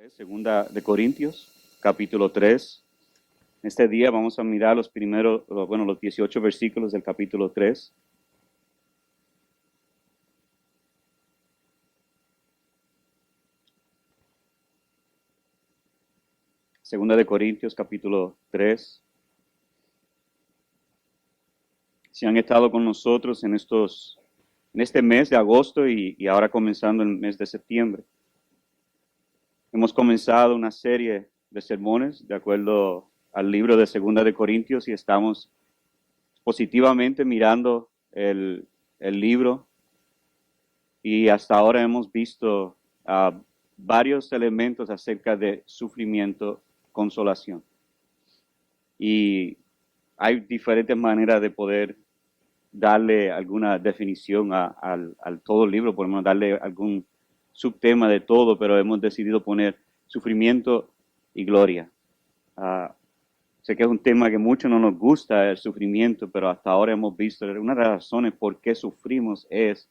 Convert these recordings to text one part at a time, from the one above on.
Segunda de Corintios, capítulo 3. Este día vamos a mirar los 18 versículos del capítulo 3. Segunda de Corintios, capítulo 3. Si han estado con nosotros en este mes de agosto y ahora comenzando el mes de septiembre, hemos comenzado una serie de sermones de acuerdo al libro de Segunda de Corintios y estamos positivamente mirando el libro y hasta ahora hemos visto varios elementos acerca de sufrimiento, consolación. Y hay diferentes maneras de poder darle alguna definición al todo el libro, podemos darle algún subtema de todo, pero hemos decidido poner sufrimiento y gloria. Sé que es un tema que mucho no nos gusta, el sufrimiento, pero hasta ahora hemos visto una de las razones por qué sufrimos es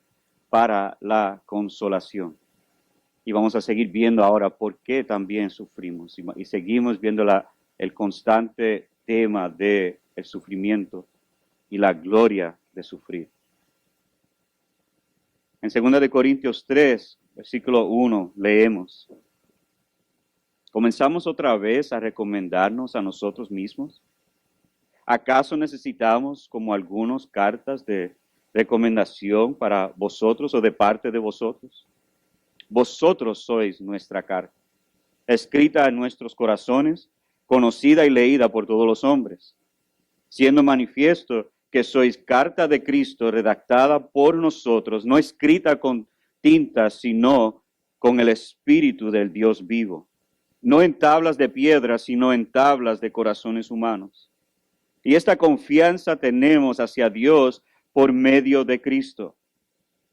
para la consolación. Y vamos a seguir viendo ahora por qué también sufrimos. Y seguimos viendo el constante tema del sufrimiento y la gloria de sufrir. En 2 de Corintios 3, versículo 1, leemos: ¿comenzamos otra vez a recomendarnos a nosotros mismos? ¿Acaso necesitamos, como algunos, cartas de recomendación para vosotros o de parte de vosotros? Vosotros sois nuestra carta, escrita en nuestros corazones, conocida y leída por todos los hombres, siendo manifiesto que sois carta de Cristo redactada por nosotros, no escrita con tinta, sino con el Espíritu del Dios vivo, no en tablas de piedra, sino en tablas de corazones humanos. Y esta confianza tenemos hacia Dios por medio de Cristo.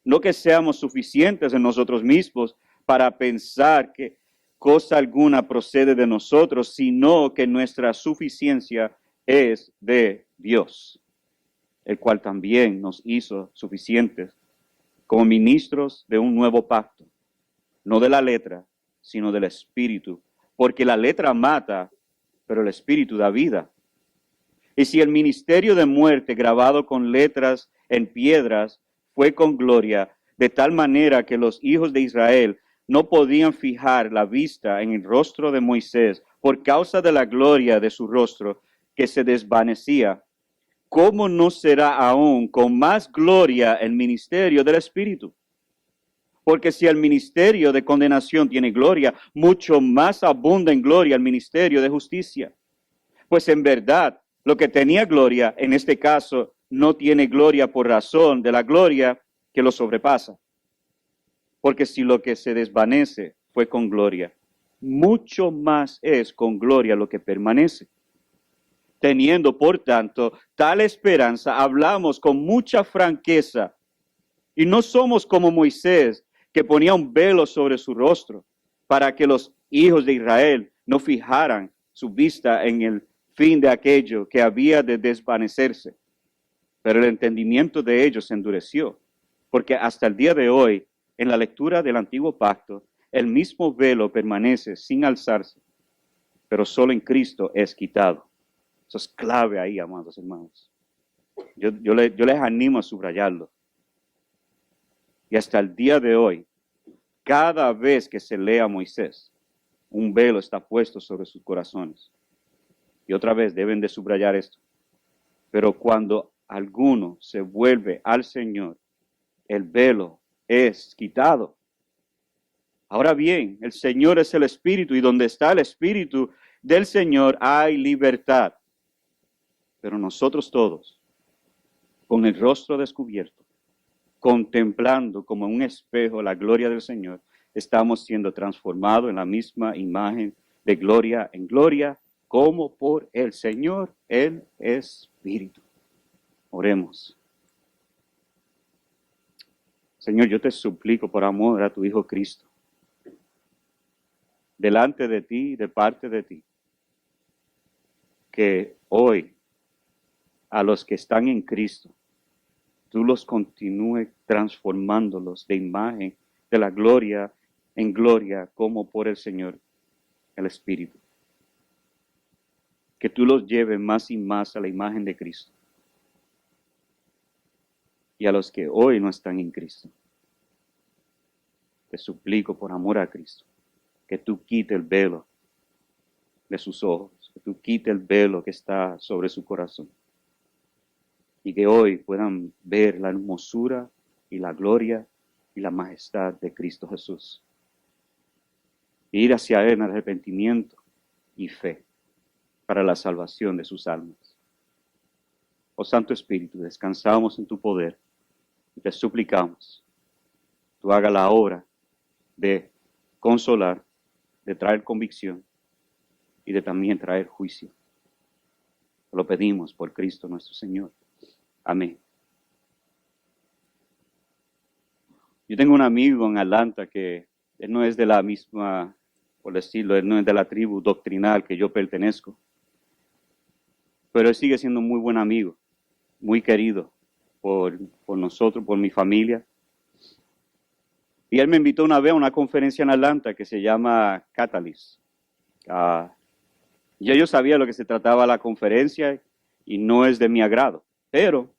No que seamos suficientes en nosotros mismos para pensar que cosa alguna procede de nosotros, sino que nuestra suficiencia es de Dios, el cual también nos hizo suficientes como ministros de un nuevo pacto, no de la letra, sino del Espíritu, porque la letra mata, pero el Espíritu da vida. Y si el ministerio de muerte grabado con letras en piedras fue con gloria, de tal manera que los hijos de Israel no podían fijar la vista en el rostro de Moisés por causa de la gloria de su rostro que se desvanecía, ¿cómo no será aún con más gloria el ministerio del Espíritu? Porque si el ministerio de condenación tiene gloria, mucho más abunda en gloria el ministerio de justicia. Pues en verdad, lo que tenía gloria, en este caso, no tiene gloria por razón de la gloria que lo sobrepasa. Porque si lo que se desvanece fue con gloria, mucho más es con gloria lo que permanece. Teniendo, por tanto, tal esperanza, hablamos con mucha franqueza, y no somos como Moisés, que ponía un velo sobre su rostro, para que los hijos de Israel no fijaran su vista en el fin de aquello que había de desvanecerse. Pero el entendimiento de ellos se endureció, porque hasta el día de hoy, en la lectura del antiguo pacto, el mismo velo permanece sin alzarse, pero solo en Cristo es quitado. Eso es clave ahí, amados hermanos. Yo les animo a subrayarlo. Y hasta el día de hoy, cada vez que se lea a Moisés, un velo está puesto sobre sus corazones. Y otra vez deben de subrayar esto. Pero cuando alguno se vuelve al Señor, el velo es quitado. Ahora bien, el Señor es el Espíritu, y donde está el Espíritu del Señor hay libertad. Pero nosotros todos, con el rostro descubierto, contemplando como en un espejo la gloria del Señor, estamos siendo transformados en la misma imagen de gloria en gloria, como por el Señor, el Espíritu. Oremos. Señor, yo te suplico por amor a tu Hijo Cristo, delante de ti, de parte de ti, que hoy a los que están en Cristo, tú los continúes transformándolos de imagen de la gloria en gloria como por el Señor. el Espíritu. Que tú los lleves más y más a la imagen de Cristo. Y a los que hoy no están en Cristo, te suplico por amor a Cristo, que tú quites el velo de sus ojos, que tú quites el velo que está sobre su corazón. Y que hoy puedan ver la hermosura y la gloria y la majestad de Cristo Jesús. E ir hacia Él en arrepentimiento y fe para la salvación de sus almas. Oh Santo Espíritu, descansamos en tu poder y te suplicamos, tú hagas la obra de consolar, de traer convicción y de también traer juicio. Lo pedimos por Cristo nuestro Señor. Amén. Yo tengo un amigo en Atlanta que él no es de la misma, por decirlo, él no es de la tribu doctrinal que yo pertenezco, pero él sigue siendo un muy buen amigo, muy querido por nosotros, por mi familia. Y él me invitó una vez a una conferencia en Atlanta que se llama Catalyst. Yo sabía lo que se trataba la conferencia y no es de mi agrado, pero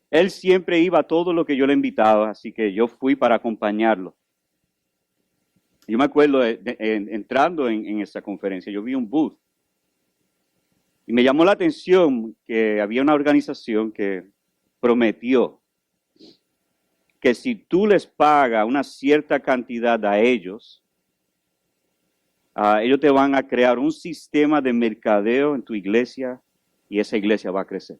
él siempre iba a todo lo que yo le invitaba, así que yo fui para acompañarlo. Yo me acuerdo entrando en esa conferencia, yo vi un booth y me llamó la atención que había una organización que prometió que si tú les pagas una cierta cantidad a ellos, ellos te van a crear un sistema de mercadeo en tu iglesia y esa iglesia va a crecer.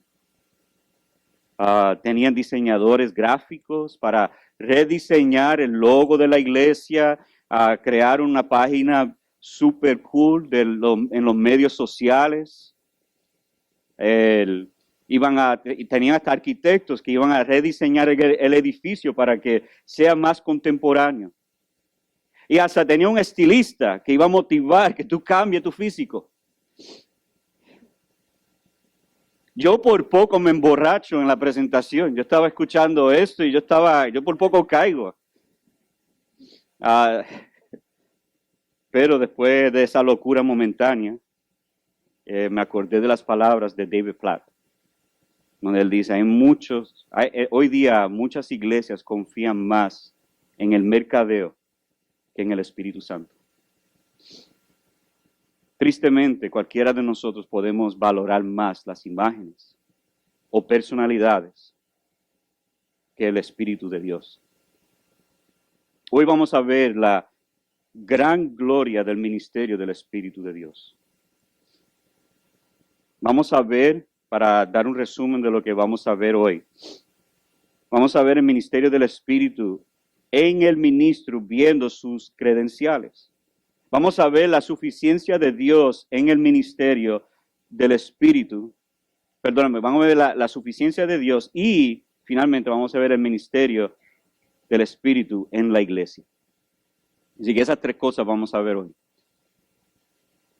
Tenían diseñadores gráficos para rediseñar el logo de la iglesia, crear una página super cool en los medios sociales. Tenían hasta arquitectos que iban a rediseñar el edificio para que sea más contemporáneo. Y hasta tenía un estilista que iba a motivar que tú cambies tu físico. Yo por poco me emborracho en la presentación. Yo estaba escuchando esto y yo por poco caigo. Pero después de esa locura momentánea, me acordé de las palabras de David Platt, donde él dice, hoy día muchas iglesias confían más en el mercadeo que en el Espíritu Santo. Tristemente, cualquiera de nosotros podemos valorar más las imágenes o personalidades que el Espíritu de Dios. Hoy vamos a ver la gran gloria del ministerio del Espíritu de Dios. Vamos a ver, para dar un resumen de lo que vamos a ver hoy, vamos a ver el ministerio del Espíritu en el ministro viendo sus credenciales. Vamos a ver la suficiencia de Dios en el ministerio del Espíritu. Perdóname, vamos a ver la suficiencia de Dios y finalmente vamos a ver el ministerio del Espíritu en la iglesia. Así que esas tres cosas vamos a ver hoy.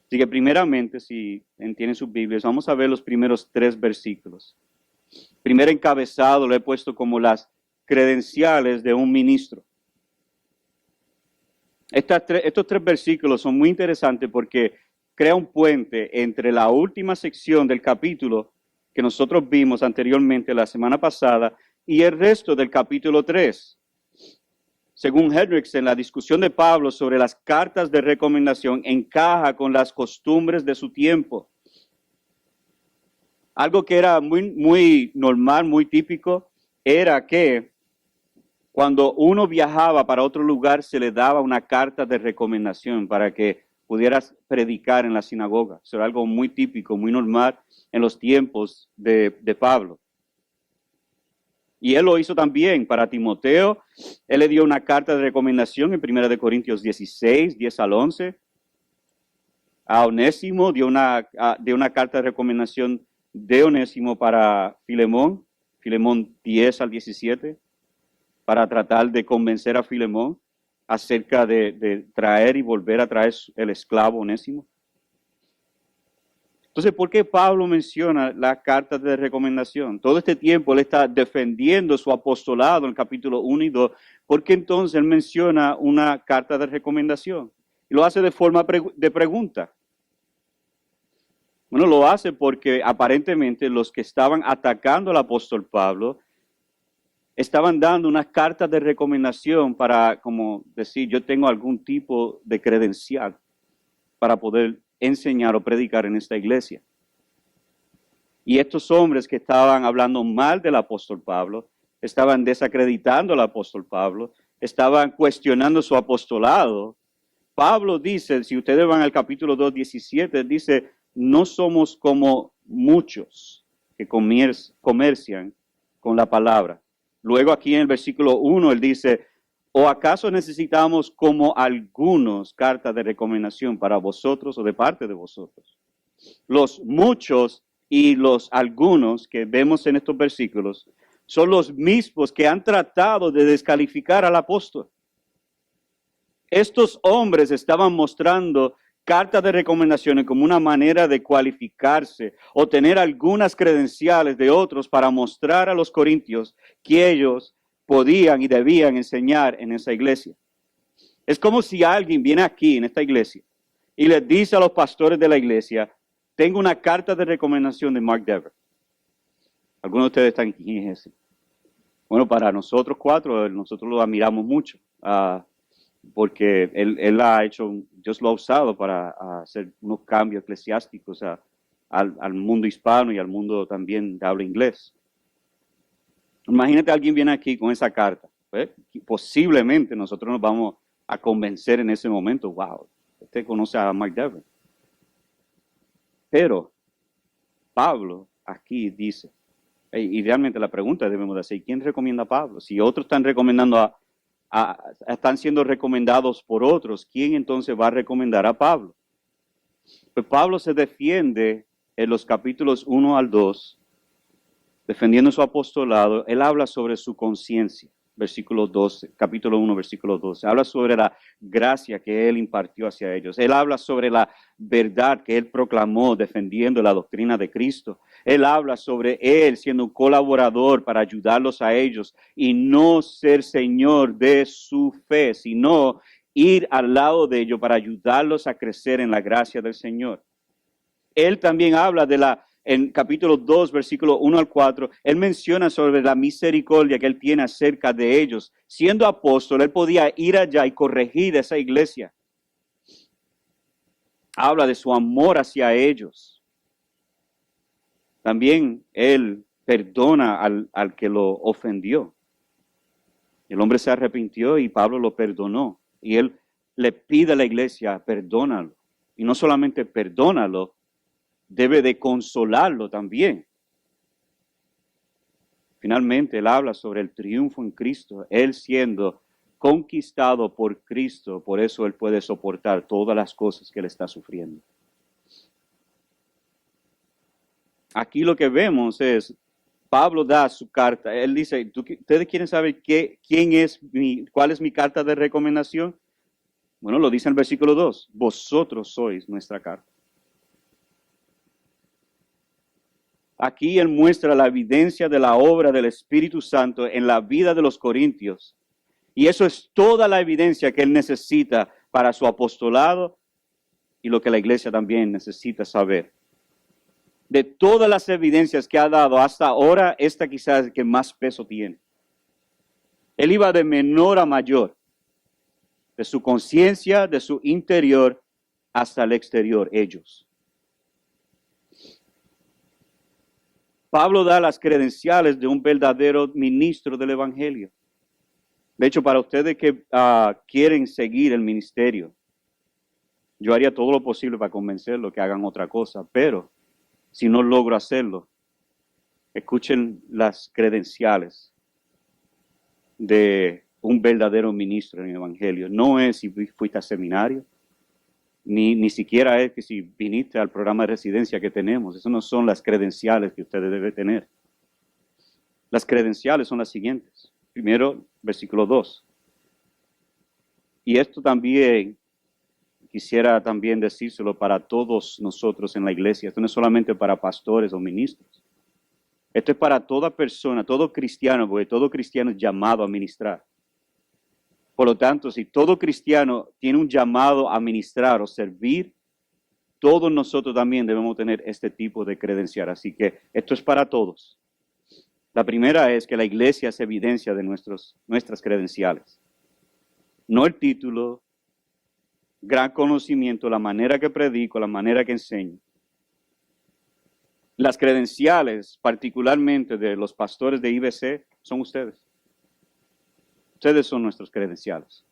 Así que primeramente, si tienen sus Biblias, vamos a ver los primeros 3 versículos. Primer encabezado lo he puesto como las credenciales de un ministro. Estos 3 versículos son muy interesantes porque crea un puente entre la última sección del capítulo que nosotros vimos anteriormente la semana pasada y el resto del capítulo 3. Según Hendriksen, la discusión de Pablo sobre las cartas de recomendación encaja con las costumbres de su tiempo. Algo que era muy normal, muy típico, era que cuando uno viajaba para otro lugar se le daba una carta de recomendación para que pudieras predicar en la sinagoga. Eso era algo muy típico, muy normal en los tiempos de Pablo. Y él lo hizo también para Timoteo. Él le dio una carta de recomendación en 1 Corintios 16, 10 al 11. A Onésimo dio una carta de recomendación de Onésimo para Filemón, Filemón 10 al 17, para tratar de convencer a Filemón acerca de traer y volver a traer el esclavo Onésimo. Entonces, ¿por qué Pablo menciona las cartas de recomendación? Todo este tiempo él está defendiendo su apostolado en el capítulo 1 y 2. ¿Por qué entonces él menciona una carta de recomendación? Y lo hace de forma de pregunta. Bueno, lo hace porque aparentemente los que estaban atacando al apóstol Pablo estaban dando unas cartas de recomendación para, como decir, yo tengo algún tipo de credencial para poder enseñar o predicar en esta iglesia. Y estos hombres que estaban hablando mal del apóstol Pablo, estaban desacreditando al apóstol Pablo, estaban cuestionando su apostolado. Pablo dice, si ustedes van al capítulo 2:17, dice, no somos como muchos que comercian con la palabra. Luego aquí en el versículo 1 él dice, ¿o acaso necesitamos como algunos cartas de recomendación para vosotros o de parte de vosotros? Los muchos y los algunos que vemos en estos versículos son los mismos que han tratado de descalificar al apóstol. Estos hombres estaban mostrando cartas de recomendaciones como una manera de cualificarse o tener algunas credenciales de otros para mostrar a los corintios que ellos podían y debían enseñar en esa iglesia. Es como si alguien viene aquí en esta iglesia y les dice a los pastores de la iglesia, tengo una carta de recomendación de Mark Dever. Algunos de ustedes están aquí, ¿quién es ese? Bueno, para nosotros cuatro, nosotros lo admiramos mucho. Porque él ha hecho, Dios lo ha usado para hacer unos cambios eclesiásticos al mundo hispano y al mundo también de habla inglés. Imagínate alguien viene aquí con esa carta. Posiblemente nosotros nos vamos a convencer en ese momento, wow, usted conoce a Mark Dever. Pero Pablo aquí dice, y realmente la pregunta debemos de hacer, ¿quién recomienda a Pablo? Si otros están recomendando están siendo recomendados por otros, ¿quién entonces va a recomendar a Pablo? Pues Pablo se defiende en los capítulos 1 al 2, defendiendo su apostolado. Él habla sobre su conciencia, versículo 12, capítulo 1, versículo 12. Habla sobre la gracia que él impartió hacia ellos. Él habla sobre la verdad que él proclamó defendiendo la doctrina de Cristo. Él habla sobre él siendo un colaborador para ayudarlos a ellos y no ser señor de su fe, sino ir al lado de ellos para ayudarlos a crecer en la gracia del Señor. Él también habla en capítulo 2, versículo 1 al 4, él menciona sobre la misericordia que él tiene acerca de ellos. Siendo apóstol, él podía ir allá y corregir esa iglesia. Habla de su amor hacia ellos. También él perdona al que lo ofendió. El hombre se arrepintió y Pablo lo perdonó. Y él le pide a la iglesia, perdónalo. Y no solamente perdónalo, debe de consolarlo también. Finalmente, él habla sobre el triunfo en Cristo, él siendo conquistado por Cristo, por eso él puede soportar todas las cosas que él está sufriendo. Aquí lo que vemos es, Pablo da su carta, él dice, ¿ustedes quieren saber cuál es mi carta de recomendación? Bueno, lo dice en el versículo 2, vosotros sois nuestra carta. Aquí él muestra la evidencia de la obra del Espíritu Santo en la vida de los corintios. Y eso es toda la evidencia que él necesita para su apostolado y lo que la iglesia también necesita saber. De todas las evidencias que ha dado hasta ahora, esta quizás es la que más peso tiene. Él iba de menor a mayor, de su conciencia, de su interior hasta el exterior, ellos. Pablo da las credenciales de un verdadero ministro del Evangelio. De hecho, para ustedes que quieren seguir el ministerio, yo haría todo lo posible para convencerlos que hagan otra cosa, pero si no logro hacerlo, escuchen las credenciales de un verdadero ministro en el Evangelio. No es si fuiste a seminario, ni siquiera es que si viniste al programa de residencia que tenemos. Esas no son las credenciales que ustedes deben tener. Las credenciales son las siguientes. Primero, versículo 2. Y esto también quisiera también decírselo para todos nosotros en la iglesia. Esto no es solamente para pastores o ministros. Esto es para toda persona, todo cristiano, porque todo cristiano es llamado a ministrar. Por lo tanto, si todo cristiano tiene un llamado a ministrar o servir, todos nosotros también debemos tener este tipo de credencial. Así que esto es para todos. La primera es que la iglesia es evidencia de nuestras credenciales. No el título, gran conocimiento, la manera que predico, la manera que enseño. Las credenciales, particularmente de los pastores de IBC, son ustedes. Ustedes son nuestros credenciales.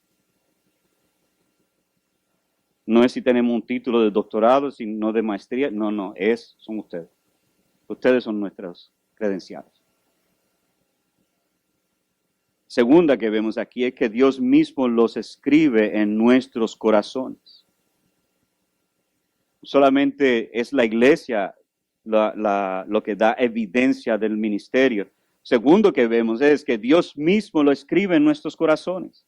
No es si tenemos un título de doctorado, sino de maestría. No, son ustedes. Ustedes son nuestros credenciales. Segunda que vemos aquí es que Dios mismo los escribe en nuestros corazones. Solamente es la iglesia lo que da evidencia del ministerio. Segundo que vemos es que Dios mismo lo escribe en nuestros corazones.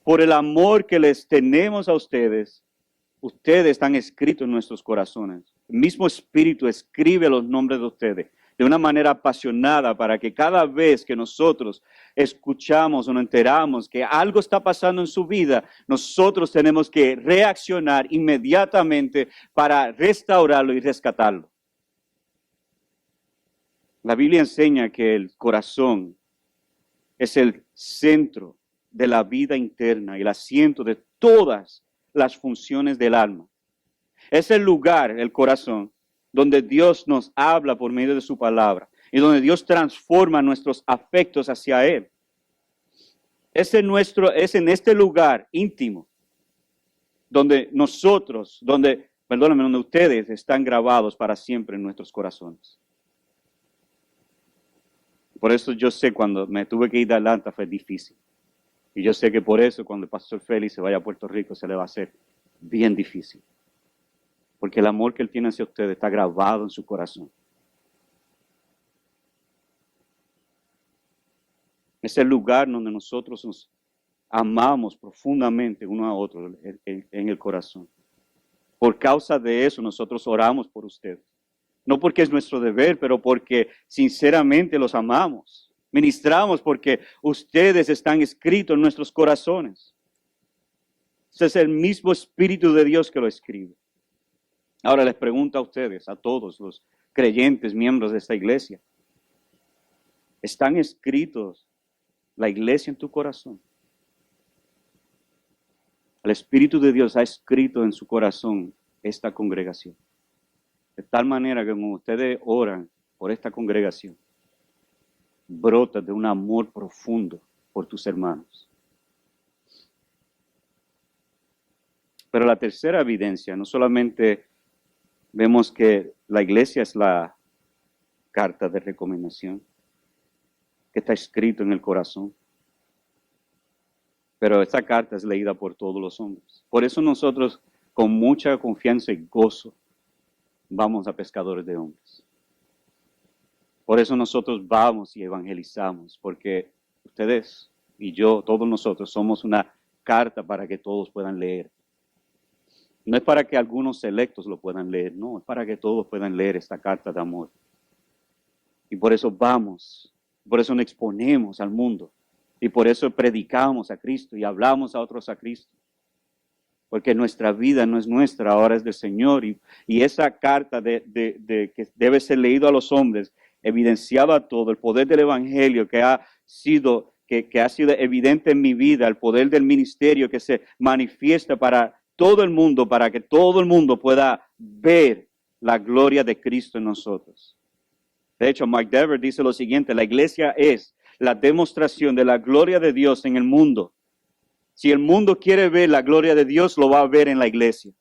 Por el amor que les tenemos a ustedes, ustedes están escritos en nuestros corazones. El mismo Espíritu escribe los nombres de ustedes de una manera apasionada para que cada vez que nosotros escuchamos o nos enteramos que algo está pasando en su vida, nosotros tenemos que reaccionar inmediatamente para restaurarlo y rescatarlo. La Biblia enseña que el corazón es el centro de la vida interna y el asiento de todas las funciones del alma. Es el lugar, el corazón, donde Dios nos habla por medio de su palabra y donde Dios transforma nuestros afectos hacia Él. Es en este lugar íntimo donde donde ustedes están grabados para siempre en nuestros corazones. Por eso yo sé cuando me tuve que ir de Atlanta fue difícil. Y yo sé que por eso cuando el pastor Félix se vaya a Puerto Rico se le va a hacer bien difícil. Porque el amor que Él tiene hacia ustedes está grabado en su corazón. Es el lugar donde nosotros nos amamos profundamente uno a otro en el corazón. Por causa de eso nosotros oramos por ustedes. No porque es nuestro deber, pero porque sinceramente los amamos. Ministramos porque ustedes están escritos en nuestros corazones. Ese es el mismo Espíritu de Dios que lo escribe. Ahora les pregunto a ustedes, a todos los creyentes, miembros de esta iglesia, ¿están escritos la iglesia en tu corazón? El Espíritu de Dios ha escrito en su corazón esta congregación. De tal manera que cuando ustedes oran por esta congregación, brota de un amor profundo por tus hermanos. Pero la tercera evidencia, no solamente vemos que la iglesia es la carta de recomendación, que está escrito en el corazón, pero esta carta es leída por todos los hombres. Por eso nosotros, con mucha confianza y gozo, vamos a pescadores de hombres. Por eso nosotros vamos y evangelizamos, porque ustedes y yo, todos nosotros, somos una carta para que todos puedan leer. No es para que algunos selectos lo puedan leer, no, es para que todos puedan leer esta carta de amor. Y por eso vamos, por eso nos exponemos al mundo, y por eso predicamos a Cristo y hablamos a otros a Cristo. Porque nuestra vida no es nuestra, ahora es del Señor. Y esa carta que debe ser leído a los hombres, evidenciado a todo, el poder del Evangelio que ha sido evidente en mi vida, el poder del ministerio que se manifiesta para todo el mundo, para que todo el mundo pueda ver la gloria de Cristo en nosotros. De hecho, Mark Dever dice lo siguiente: la iglesia es la demostración de la gloria de Dios en el mundo. Si el mundo quiere ver la gloria de Dios, lo va a ver en la iglesia.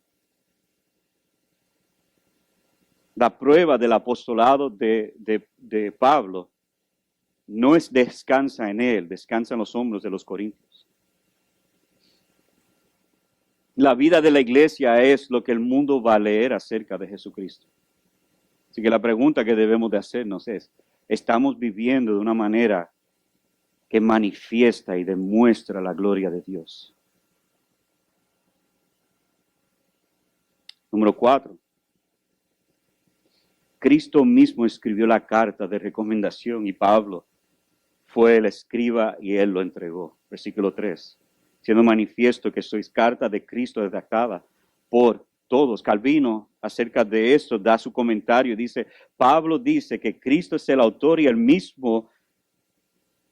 La prueba del apostolado de Pablo no es descansa en él, descansa en los hombros de los corintios. La vida de la iglesia es lo que el mundo va a leer acerca de Jesucristo. Así que la pregunta que debemos de hacernos es, ¿estamos viviendo de una manera que manifiesta y demuestra la gloria de Dios? Número 4. Cristo mismo escribió la carta de recomendación y Pablo fue el escriba y él lo entregó. Versículo 3. Siendo manifiesto que sois carta de Cristo redactada por todos. Calvino acerca de esto da su comentario. Dice, Pablo dice que Cristo es el autor y el mismo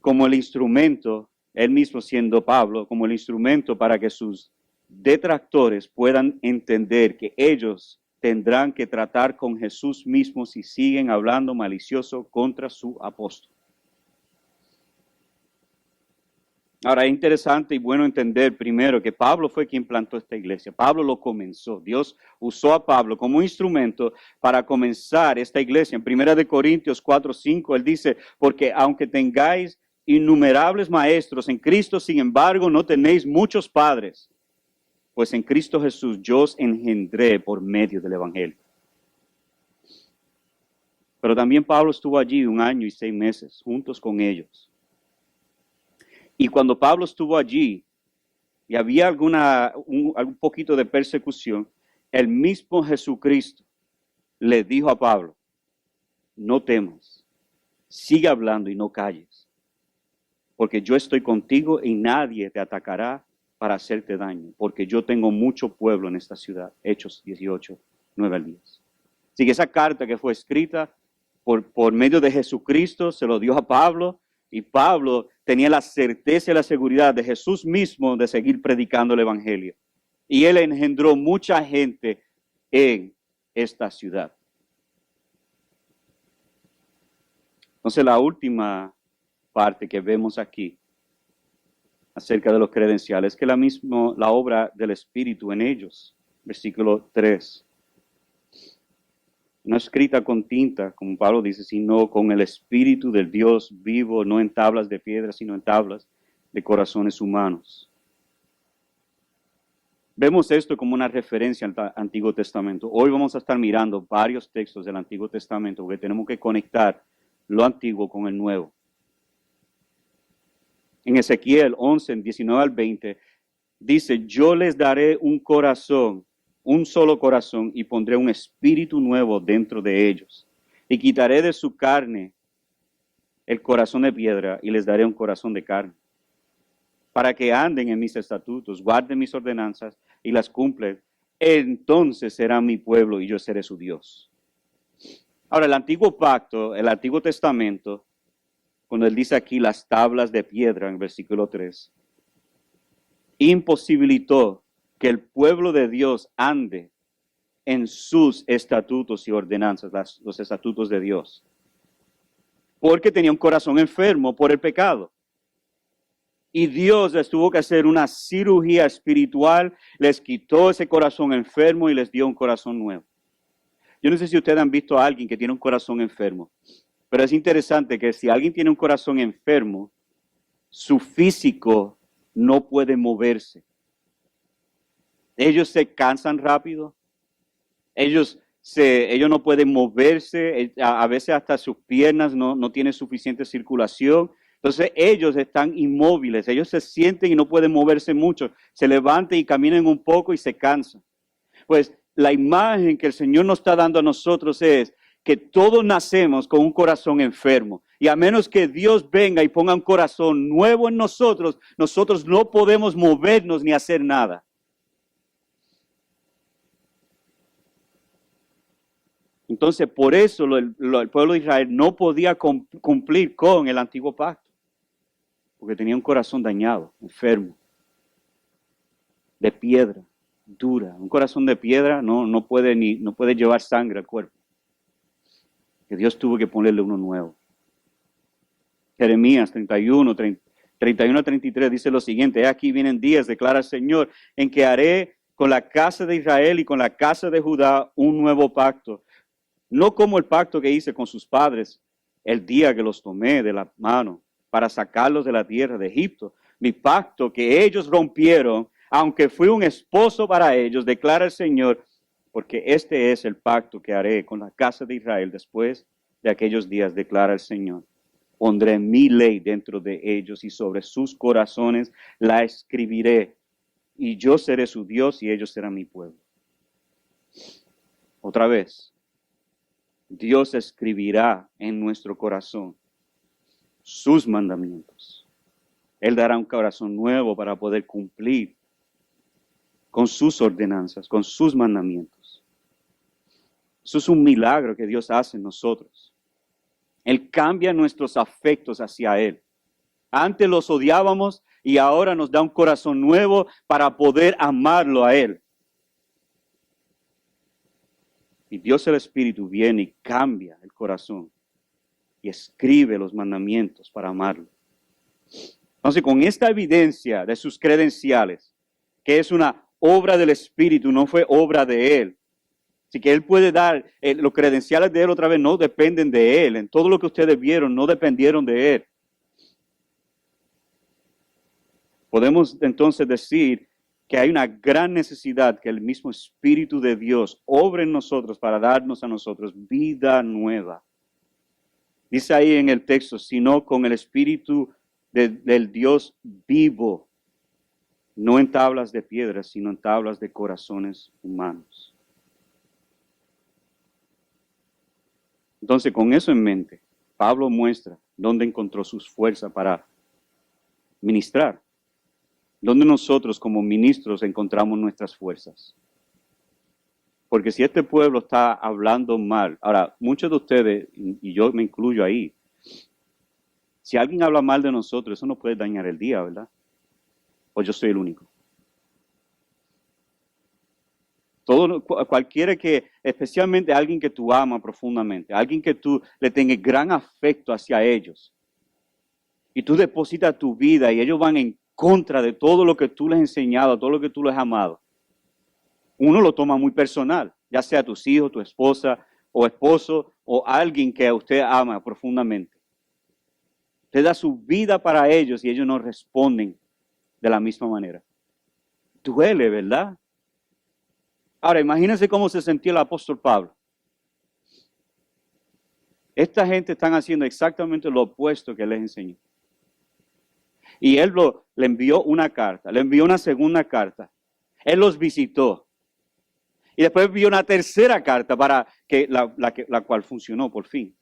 como el instrumento, él mismo siendo Pablo, como el instrumento para que sus detractores puedan entender que ellos tendrán que tratar con Jesús mismo si siguen hablando malicioso contra su apóstol. Ahora es interesante y bueno entender primero que Pablo fue quien plantó esta iglesia. Pablo lo comenzó. Dios usó a Pablo como instrumento para comenzar esta iglesia. En 1 Corintios 4:5 él dice, porque aunque tengáis innumerables maestros en Cristo, sin embargo no tenéis muchos padres, pues en Cristo Jesús yo os engendré por medio del Evangelio. Pero también Pablo estuvo allí 1 año y 6 meses juntos con ellos. Y cuando Pablo estuvo allí y había un poquito de persecución, el mismo Jesucristo le dijo a Pablo, no temas, sigue hablando y no calles, porque yo estoy contigo y nadie te atacará para hacerte daño, porque yo tengo mucho pueblo en esta ciudad. Hechos 18, 9 al 10. Así que esa carta que fue escrita por medio de Jesucristo se lo dio a Pablo, y Pablo tenía la certeza y la seguridad de Jesús mismo de seguir predicando el Evangelio. Y él engendró mucha gente en esta ciudad. Entonces la última parte que vemos aquí acerca de los credenciales es que la obra del Espíritu en ellos, versículo 3. No escrita con tinta, como Pablo dice, sino con el Espíritu del Dios vivo, no en tablas de piedra, sino en tablas de corazones humanos. Vemos esto como una referencia al Antiguo Testamento. Hoy vamos a estar mirando varios textos del Antiguo Testamento porque tenemos que conectar lo antiguo con el nuevo. En Ezequiel 11, 19 al 20, dice, yo les daré un corazón, un solo corazón, y pondré un espíritu nuevo dentro de ellos. Y quitaré de su carne el corazón de piedra y les daré un corazón de carne. Para que anden en mis estatutos, guarden mis ordenanzas y las cumplen. Entonces serán mi pueblo y yo seré su Dios. Ahora, el antiguo pacto, el Antiguo Testamento, cuando él dice aquí las tablas de piedra en versículo 3, imposibilitó que el pueblo de Dios ande en sus estatutos y ordenanzas, los estatutos de Dios. Porque tenía un corazón enfermo por el pecado. Y Dios les tuvo que hacer una cirugía espiritual, les quitó ese corazón enfermo y les dio un corazón nuevo. Yo no sé si ustedes han visto a alguien que tiene un corazón enfermo, pero es interesante que si alguien tiene un corazón enfermo, su físico no puede moverse. Ellos se cansan rápido, ellos no pueden moverse, a veces hasta sus piernas no tienen suficiente circulación. Entonces ellos están inmóviles, ellos se sienten y no pueden moverse mucho, se levantan y caminan un poco y se cansan. Pues la imagen que el Señor nos está dando a nosotros es que todos nacemos con un corazón enfermo. Y a menos que Dios venga y ponga un corazón nuevo en nosotros, nosotros no podemos movernos ni hacer nada. Entonces, por eso el pueblo de Israel no podía cumplir con el antiguo pacto, porque tenía un corazón dañado, enfermo, de piedra, dura. Un corazón de piedra no puede llevar sangre al cuerpo. Que Dios tuvo que ponerle uno nuevo. Jeremías 31 a 33 dice lo siguiente: he aquí vienen días, declara el Señor, en que haré con la casa de Israel y con la casa de Judá un nuevo pacto. No como el pacto que hice con sus padres el día que los tomé de la mano para sacarlos de la tierra de Egipto. Mi pacto que ellos rompieron, aunque fui un esposo para ellos, declara el Señor, porque este es el pacto que haré con la casa de Israel después de aquellos días, declara el Señor. Pondré mi ley dentro de ellos y sobre sus corazones la escribiré, y yo seré su Dios y ellos serán mi pueblo. Otra vez, Dios escribirá en nuestro corazón sus mandamientos. Él dará un corazón nuevo para poder cumplir con sus ordenanzas, con sus mandamientos. Eso es un milagro que Dios hace en nosotros. Él cambia nuestros afectos hacia Él. Antes los odiábamos y ahora nos da un corazón nuevo para poder amarlo a Él. Y Dios el Espíritu viene y cambia el corazón y escribe los mandamientos para amarlo. Entonces, con esta evidencia de sus credenciales, que es una obra del Espíritu, no fue obra de Él. Así que Él puede dar, los credenciales de Él otra vez no dependen de Él. En todo lo que ustedes vieron no dependieron de Él. Podemos entonces decir que hay una gran necesidad que el mismo Espíritu de Dios obre en nosotros para darnos a nosotros vida nueva. Dice ahí en el texto, sino con el Espíritu del Dios vivo, no en tablas de piedra, sino en tablas de corazones humanos. Entonces, con eso en mente, Pablo muestra dónde encontró sus fuerzas para ministrar. ¿Dónde nosotros como ministros encontramos nuestras fuerzas? Porque si este pueblo está hablando mal, ahora, muchos de ustedes, y yo me incluyo ahí, si alguien habla mal de nosotros, eso nos puede dañar el día, ¿verdad? O yo soy el único. Cualquiera que, especialmente alguien que tú amas profundamente, alguien que tú le tengas gran afecto hacia ellos, y tú depositas tu vida y ellos van en contra de todo lo que tú les has enseñado, todo lo que tú les has amado. Uno lo toma muy personal, ya sea tus hijos, tu esposa o esposo o alguien que a usted ama profundamente. Usted da su vida para ellos y ellos no responden de la misma manera. Duele, ¿verdad? Ahora, imagínense cómo se sentía el apóstol Pablo. Esta gente están haciendo exactamente lo opuesto que él les enseñó. Y él le envió una carta, le envió una segunda carta. Él los visitó. Y después envió una tercera carta para que la cual funcionó por fin.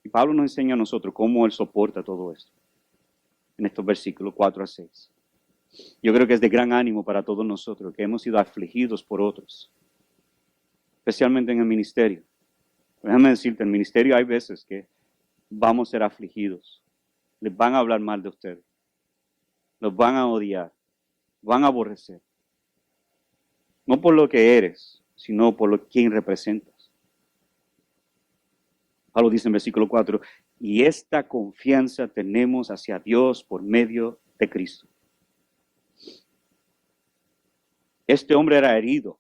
Y Pablo nos enseña a nosotros cómo él soporta todo esto. En estos versículos 4 a 6. Yo creo que es de gran ánimo para todos nosotros que hemos sido afligidos por otros. Especialmente en el ministerio. Déjame decirte, en el ministerio hay veces que vamos a ser afligidos. Les van a hablar mal de ustedes. Los van a odiar. Van a aborrecer. No por lo que eres, sino por lo quien representas. Pablo dice en versículo 4, y esta confianza tenemos hacia Dios por medio de Cristo. Este hombre era herido.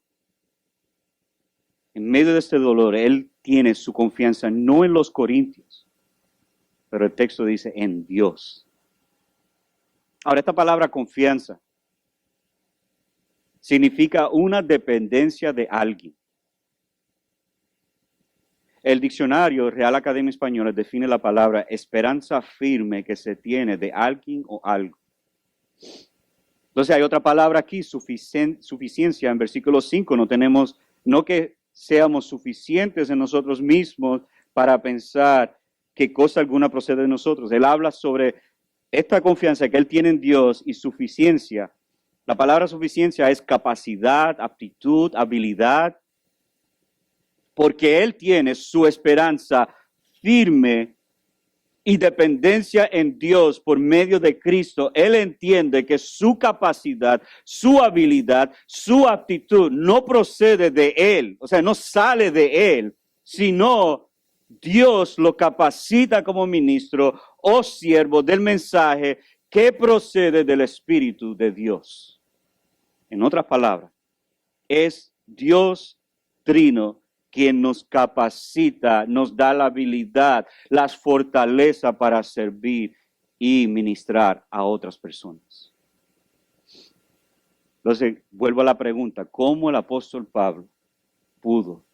En medio de este dolor, él tiene su confianza no en los corintios, pero el texto dice en Dios. Ahora, esta palabra confianza significa una dependencia de alguien. El diccionario Real Academia Española define la palabra esperanza firme que se tiene de alguien o algo. Entonces hay otra palabra aquí, suficiencia. En versículo 5 no que seamos suficientes en nosotros mismos para pensar que cosa alguna procede de nosotros. Él habla sobre esta confianza que él tiene en Dios y suficiencia. La palabra suficiencia es capacidad, aptitud, habilidad, porque él tiene su esperanza firme y dependencia en Dios por medio de Cristo. Él entiende que su capacidad, su habilidad, su aptitud no procede de él, o sea, no sale de él, sino Dios lo capacita como ministro o siervo del mensaje que procede del Espíritu de Dios. En otras palabras, es Dios Trino quien nos capacita, nos da la habilidad, las fortalezas para servir y ministrar a otras personas. Entonces, vuelvo a la pregunta, ¿cómo el apóstol Pablo pudo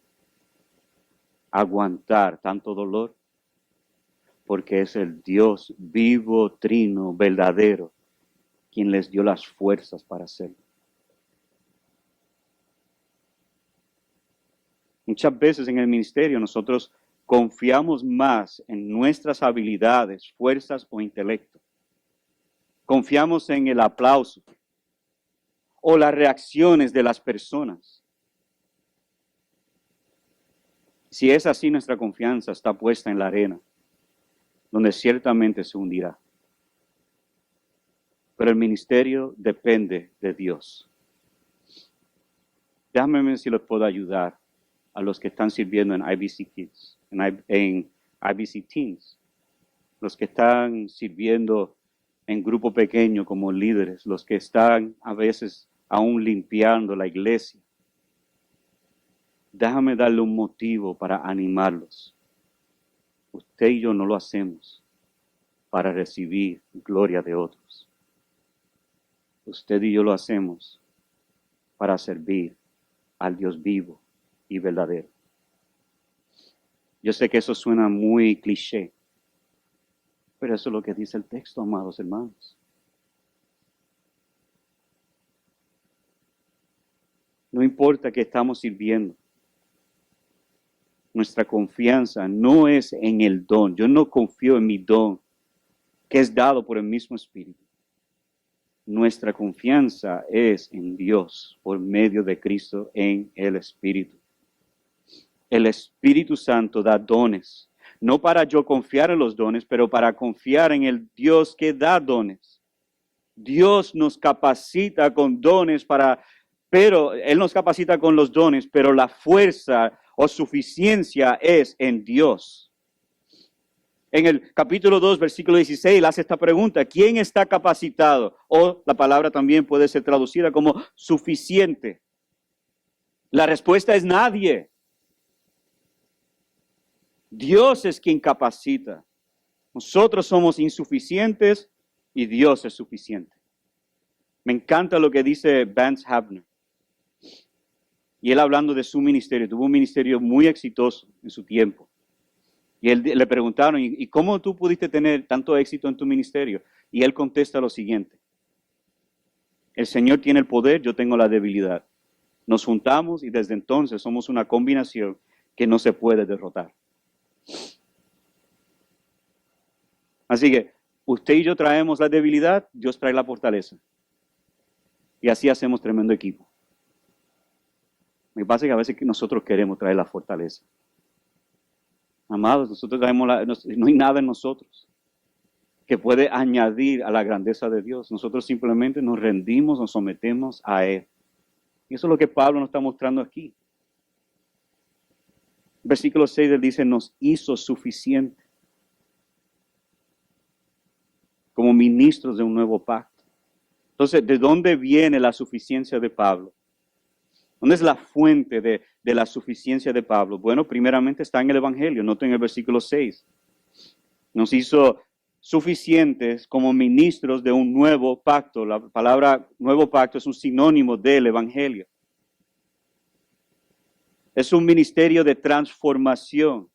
aguantar tanto dolor? Porque es el Dios vivo, trino, verdadero, quien les dio las fuerzas para hacerlo. Muchas veces en el ministerio nosotros confiamos más en nuestras habilidades, fuerzas o intelecto. Confiamos en el aplauso o las reacciones de las personas. Si es así, nuestra confianza está puesta en la arena, donde ciertamente se hundirá. Pero el ministerio depende de Dios. Déjame ver si les puedo ayudar a los que están sirviendo en IBC Kids, en IBC Teens, los que están sirviendo en grupo pequeño como líderes, los que están a veces aún limpiando la iglesia. Déjame darle un motivo para animarlos. Usted y yo no lo hacemos para recibir gloria de otros. Usted y yo lo hacemos para servir al Dios vivo y verdadero. Yo sé que eso suena muy cliché, pero eso es lo que dice el texto, amados hermanos. No importa que estamos sirviendo. Nuestra confianza no es en el don. Yo no confío en mi don, que es dado por el mismo Espíritu. Nuestra confianza es en Dios por medio de Cristo en el Espíritu. El Espíritu Santo da dones, no para yo confiar en los dones, pero para confiar en el Dios que da dones. Dios nos capacita con dones pero Él nos capacita con los dones, pero la fuerza o suficiencia es en Dios. En el capítulo 2, versículo 16, él hace esta pregunta: ¿quién está capacitado? O la palabra también puede ser traducida como suficiente. La respuesta es nadie. Dios es quien capacita. Nosotros somos insuficientes y Dios es suficiente. Me encanta lo que dice Vance Havner. Y él, hablando de su ministerio, tuvo un ministerio muy exitoso en su tiempo. Y le preguntaron: ¿y cómo tú pudiste tener tanto éxito en tu ministerio? Y él contesta lo siguiente: el Señor tiene el poder, yo tengo la debilidad. Nos juntamos y desde entonces somos una combinación que no se puede derrotar. Así que usted y yo traemos la debilidad, Dios trae la fortaleza. Y así hacemos tremendo equipo. Me pasa que a veces nosotros queremos traer la fortaleza. Amados, nosotros no hay nada en nosotros que puede añadir a la grandeza de Dios. Nosotros simplemente nos rendimos, nos sometemos a Él. Y eso es lo que Pablo nos está mostrando aquí. Versículo 6, él dice: nos hizo suficiente como ministros de un nuevo pacto. Entonces, ¿de dónde viene la suficiencia de Pablo? ¿Dónde es la fuente de la suficiencia de Pablo? Bueno, primeramente está en el Evangelio. Noten el versículo 6. Nos hizo suficientes como ministros de un nuevo pacto. La palabra nuevo pacto es un sinónimo del Evangelio. Es un ministerio de transformación.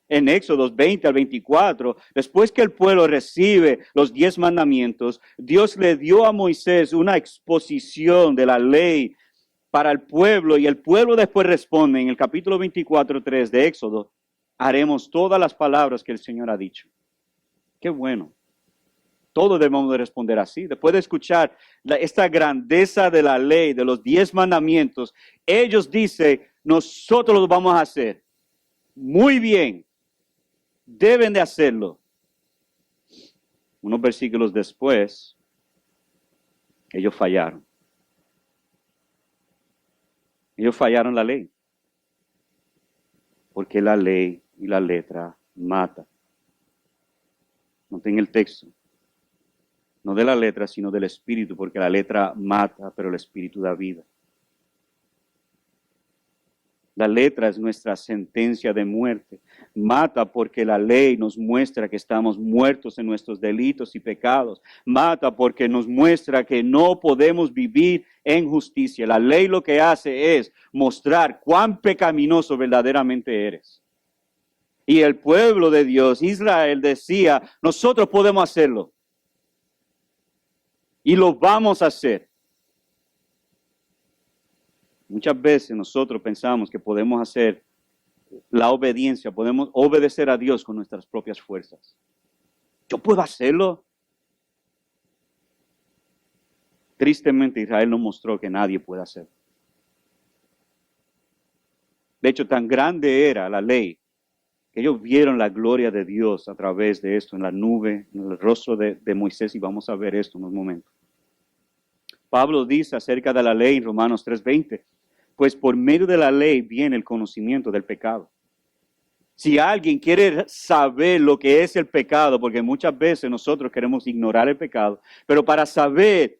En Éxodo 20 al 24, después que el pueblo recibe los 10 mandamientos, Dios le dio a Moisés una exposición de la ley para el pueblo, y el pueblo después responde en el capítulo 24:3 de Éxodo: haremos todas las palabras que el Señor ha dicho. Qué bueno. Todos debemos de responder así. Después de escuchar esta grandeza de la ley, de los 10 mandamientos, ellos dicen: nosotros lo vamos a hacer. Muy bien. Deben de hacerlo. Unos versículos después, ellos fallaron. Ellos fallaron la ley. Porque la ley y la letra mata. Noten el texto. No de la letra, sino del espíritu, porque la letra mata, pero el espíritu da vida. La letra es nuestra sentencia de muerte. Mata porque la ley nos muestra que estamos muertos en nuestros delitos y pecados. Mata porque nos muestra que no podemos vivir en justicia. La ley lo que hace es mostrar cuán pecaminoso verdaderamente eres. Y el pueblo de Dios, Israel, decía: nosotros podemos hacerlo. Y lo vamos a hacer. Muchas veces nosotros pensamos que podemos hacer la obediencia, podemos obedecer a Dios con nuestras propias fuerzas. ¿Yo puedo hacerlo? Tristemente, Israel nos mostró que nadie puede hacerlo. De hecho, tan grande era la ley que ellos vieron la gloria de Dios a través de esto, en la nube, en el rostro de Moisés, y vamos a ver esto en un momento. Pablo dice acerca de la ley en Romanos 3:20, pues por medio de la ley viene el conocimiento del pecado. Si alguien quiere saber lo que es el pecado, porque muchas veces nosotros queremos ignorar el pecado, pero para saber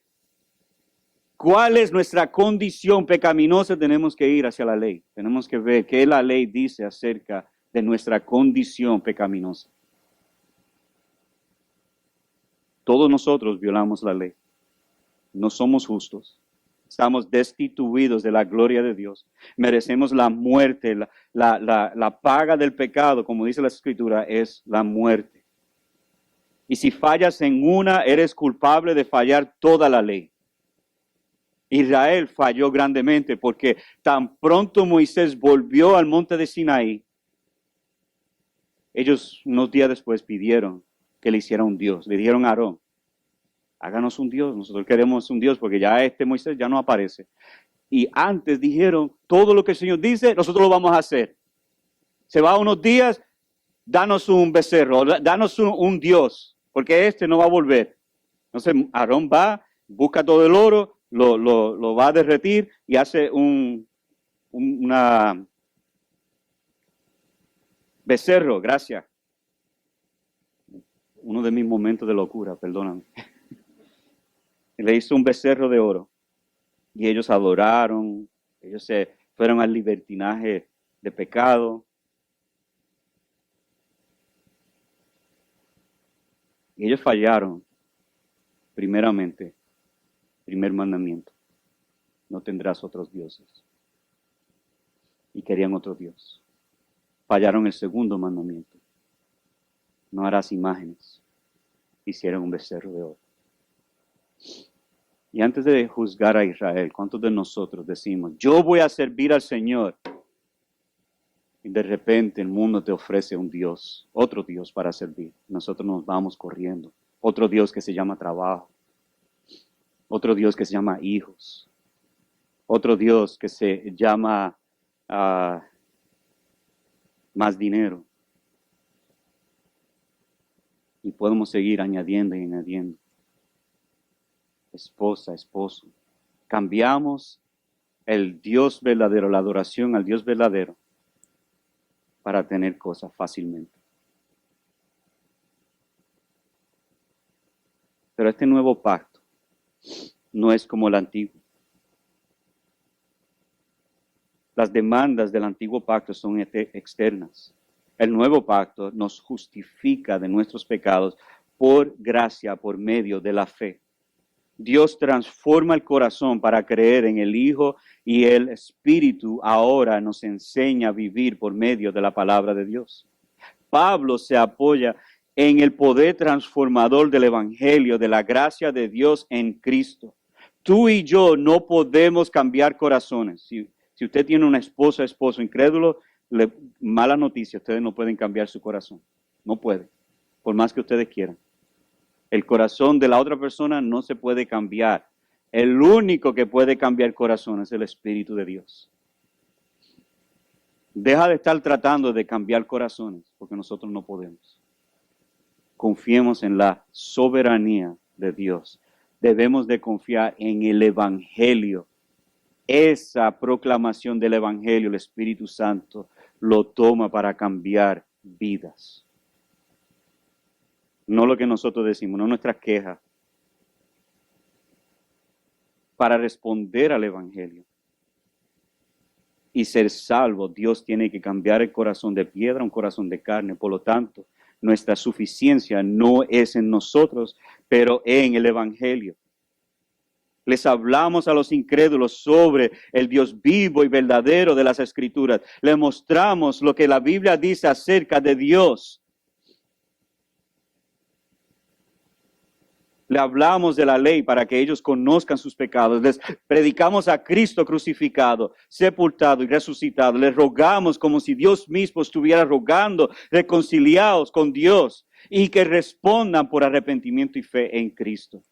cuál es nuestra condición pecaminosa tenemos que ir hacia la ley. Tenemos que ver qué la ley dice acerca de nuestra condición pecaminosa. Todos nosotros violamos la ley. No somos justos. Estamos destituidos de la gloria de Dios. Merecemos la muerte. La paga del pecado, como dice la Escritura, es la muerte. Y si fallas en una, eres culpable de fallar toda la ley. Israel falló grandemente porque tan pronto Moisés volvió al monte de Sinaí, ellos unos días después pidieron que le hiciera un Dios. Le dijeron a Aarón, háganos un Dios, nosotros queremos un Dios porque ya este Moisés ya no aparece. Y antes dijeron, todo lo que el Señor dice, nosotros lo vamos a hacer. Se va unos días, danos un becerro, danos un Dios, porque este no va a volver. Entonces Aarón va, busca todo el oro, lo va a derretir y hace una becerro, gracias. Uno de mis momentos de locura, perdóname. Le hizo un becerro de oro y ellos adoraron, ellos se fueron al libertinaje de pecado. Y ellos fallaron, primeramente, primer mandamiento, no tendrás otros dioses. Y querían otro Dios. Fallaron el segundo mandamiento, no harás imágenes. Hicieron un becerro de oro. Y antes de juzgar a Israel, ¿cuántos de nosotros decimos, yo voy a servir al Señor? Y de repente el mundo te ofrece un Dios, otro Dios para servir. Nosotros nos vamos corriendo. Otro Dios que se llama trabajo. Otro Dios que se llama hijos. Otro Dios que se llama más dinero. Y podemos seguir añadiendo y añadiendo. Esposa, esposo. Cambiamos el Dios verdadero, la adoración al Dios verdadero, para tener cosas fácilmente. Pero este nuevo pacto no es como el antiguo. Las demandas del antiguo pacto son externas. El nuevo pacto nos justifica de nuestros pecados por gracia, por medio de la fe. Dios transforma el corazón para creer en el Hijo y el Espíritu ahora nos enseña a vivir por medio de la palabra de Dios. Pablo se apoya en el poder transformador del Evangelio, de la gracia de Dios en Cristo. Tú y yo no podemos cambiar corazones. Si usted tiene una esposa, esposo incrédulo, mala noticia, ustedes no pueden cambiar su corazón. No pueden, por más que ustedes quieran. El corazón de la otra persona no se puede cambiar. El único que puede cambiar corazón es el Espíritu de Dios. Deja de estar tratando de cambiar corazones, porque nosotros no podemos. Confiemos en la soberanía de Dios. Debemos de confiar en el Evangelio. Esa proclamación del Evangelio, el Espíritu Santo lo toma para cambiar vidas. No lo que nosotros decimos, no nuestras quejas. Para responder al Evangelio y ser salvo, Dios tiene que cambiar el corazón de piedra a un corazón de carne. Por lo tanto, nuestra suficiencia no es en nosotros, pero en el Evangelio. Les hablamos a los incrédulos sobre el Dios vivo y verdadero de las Escrituras. Les mostramos lo que la Biblia dice acerca de Dios. Le hablamos de la ley para que ellos conozcan sus pecados. Les predicamos a Cristo crucificado, sepultado y resucitado. Les rogamos como si Dios mismo estuviera rogando, reconciliados con Dios y que respondan por arrepentimiento y fe en Cristo.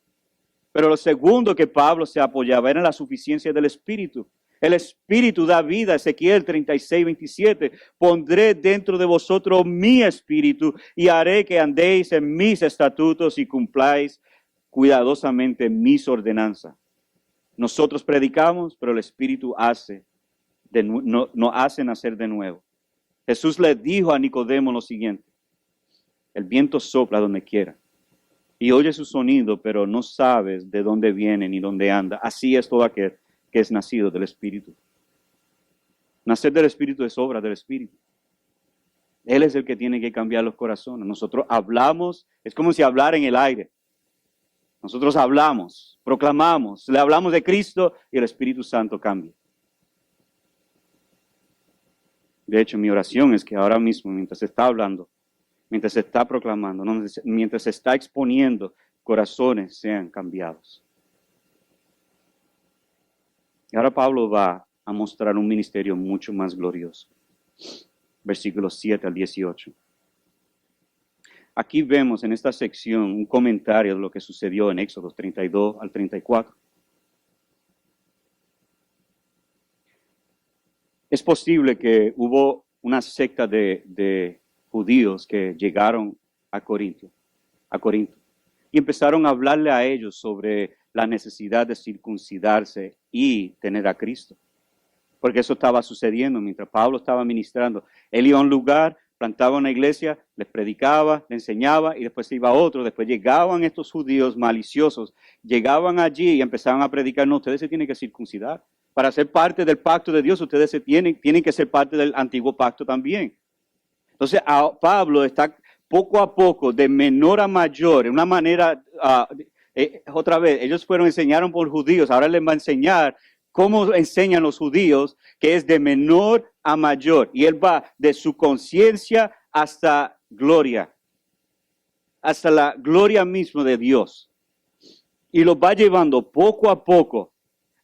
Pero lo segundo que Pablo se apoyaba era la suficiencia del Espíritu. El Espíritu da vida, Ezequiel 36:27. Pondré dentro de vosotros mi Espíritu y haré que andéis en mis estatutos y cumpláis cuidadosamente mis ordenanzas. Nosotros predicamos, pero el Espíritu nos hace nacer de nuevo. Jesús le dijo a Nicodemo lo siguiente: el viento sopla donde quiera y oye su sonido, pero no sabes de dónde viene ni dónde anda. Así es todo aquel que es nacido del Espíritu. Nacer del Espíritu es obra del Espíritu. Él es el que tiene que cambiar los corazones. Nosotros hablamos, es como si hablara en el aire. Nosotros hablamos, proclamamos, le hablamos de Cristo y el Espíritu Santo cambia. De hecho, mi oración es que ahora mismo, mientras se está hablando, mientras se está proclamando, mientras se está exponiendo, corazones sean cambiados. Y ahora Pablo va a mostrar un ministerio mucho más glorioso. Versículos 7 al 18. Aquí vemos en esta sección un comentario de lo que sucedió en Éxodo 32 al 34. Es posible que hubo una secta de judíos que llegaron a Corinto y empezaron a hablarle a ellos sobre la necesidad de circuncidarse y tener a Cristo. Porque eso estaba sucediendo mientras Pablo estaba ministrando. Él iba a un lugar, plantaba una iglesia, les predicaba, les enseñaba y después se iba a otro. Después llegaban estos judíos maliciosos, llegaban allí y empezaban a predicar: no, ustedes se tienen que circuncidar. Para ser parte del pacto de Dios, ustedes tienen que ser parte del antiguo pacto también. Entonces, Pablo está poco a poco, de menor a mayor, en una manera, otra vez, ellos enseñaron por judíos, ahora les va a enseñar cómo enseñan los judíos, que es de menor a mayor. Y él va de su conciencia hasta gloria, hasta la gloria misma de Dios. Y los va llevando poco a poco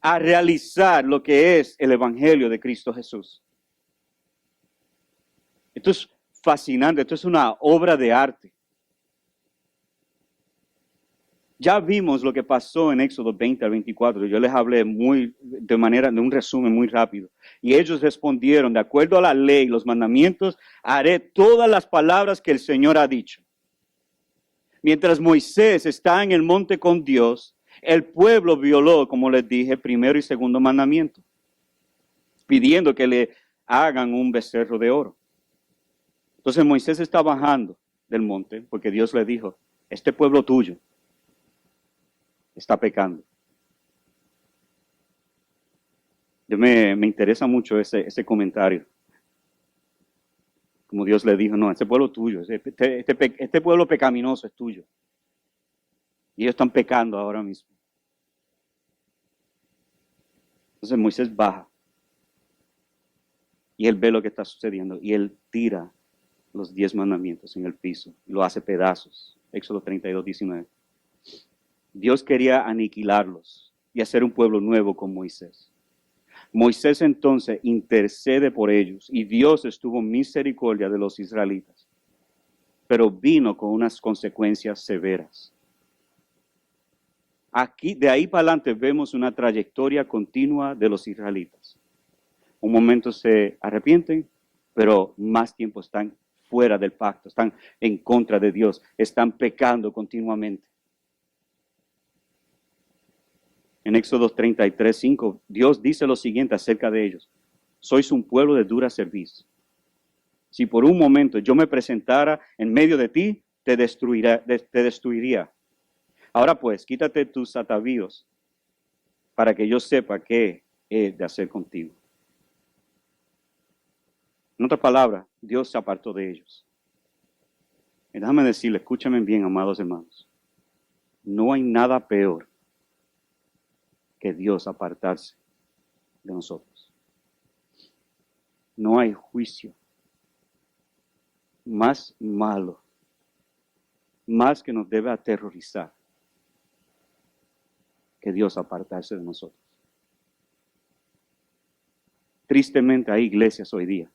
a realizar lo que es el Evangelio de Cristo Jesús. Esto es fascinante, esto es una obra de arte. Ya vimos lo que pasó en Éxodo 20 al 24. Yo les hablé de un resumen muy rápido. Y ellos respondieron: de acuerdo a la ley, los mandamientos, haré todas las palabras que el Señor ha dicho. Mientras Moisés está en el monte con Dios, el pueblo violó, como les dije, primero y segundo mandamiento, pidiendo que le hagan un becerro de oro. Entonces Moisés está bajando del monte porque Dios le dijo: este pueblo tuyo está pecando. Me interesa mucho ese comentario. Como Dios le dijo: no, este pueblo tuyo, este pueblo pecaminoso es tuyo. Y ellos están pecando ahora mismo. Entonces Moisés baja. Y él ve lo que está sucediendo. Y él tira los 10 mandamientos en el piso. Y lo hace pedazos. Éxodo 32, 19. Dios quería aniquilarlos y hacer un pueblo nuevo con Moisés. Moisés entonces intercede por ellos y Dios estuvo en misericordia de los israelitas, pero vino con unas consecuencias severas. Aquí, de ahí para adelante, vemos una trayectoria continua de los israelitas. Un momento se arrepienten, pero más tiempo están fuera del pacto, están en contra de Dios, están pecando continuamente. En Éxodo 33, 5, Dios dice lo siguiente acerca de ellos: sois un pueblo de dura cerviz. Si por un momento yo me presentara en medio de ti, te destruiría. Ahora pues, quítate tus atavíos para que yo sepa qué he de hacer contigo. En otras palabras, Dios se apartó de ellos. Y déjame decirle, escúchame bien, amados hermanos, no hay nada peor que Dios apartarse de nosotros. No hay juicio más malo, más que nos debe aterrorizar, que Dios apartarse de nosotros. Tristemente hay iglesias hoy día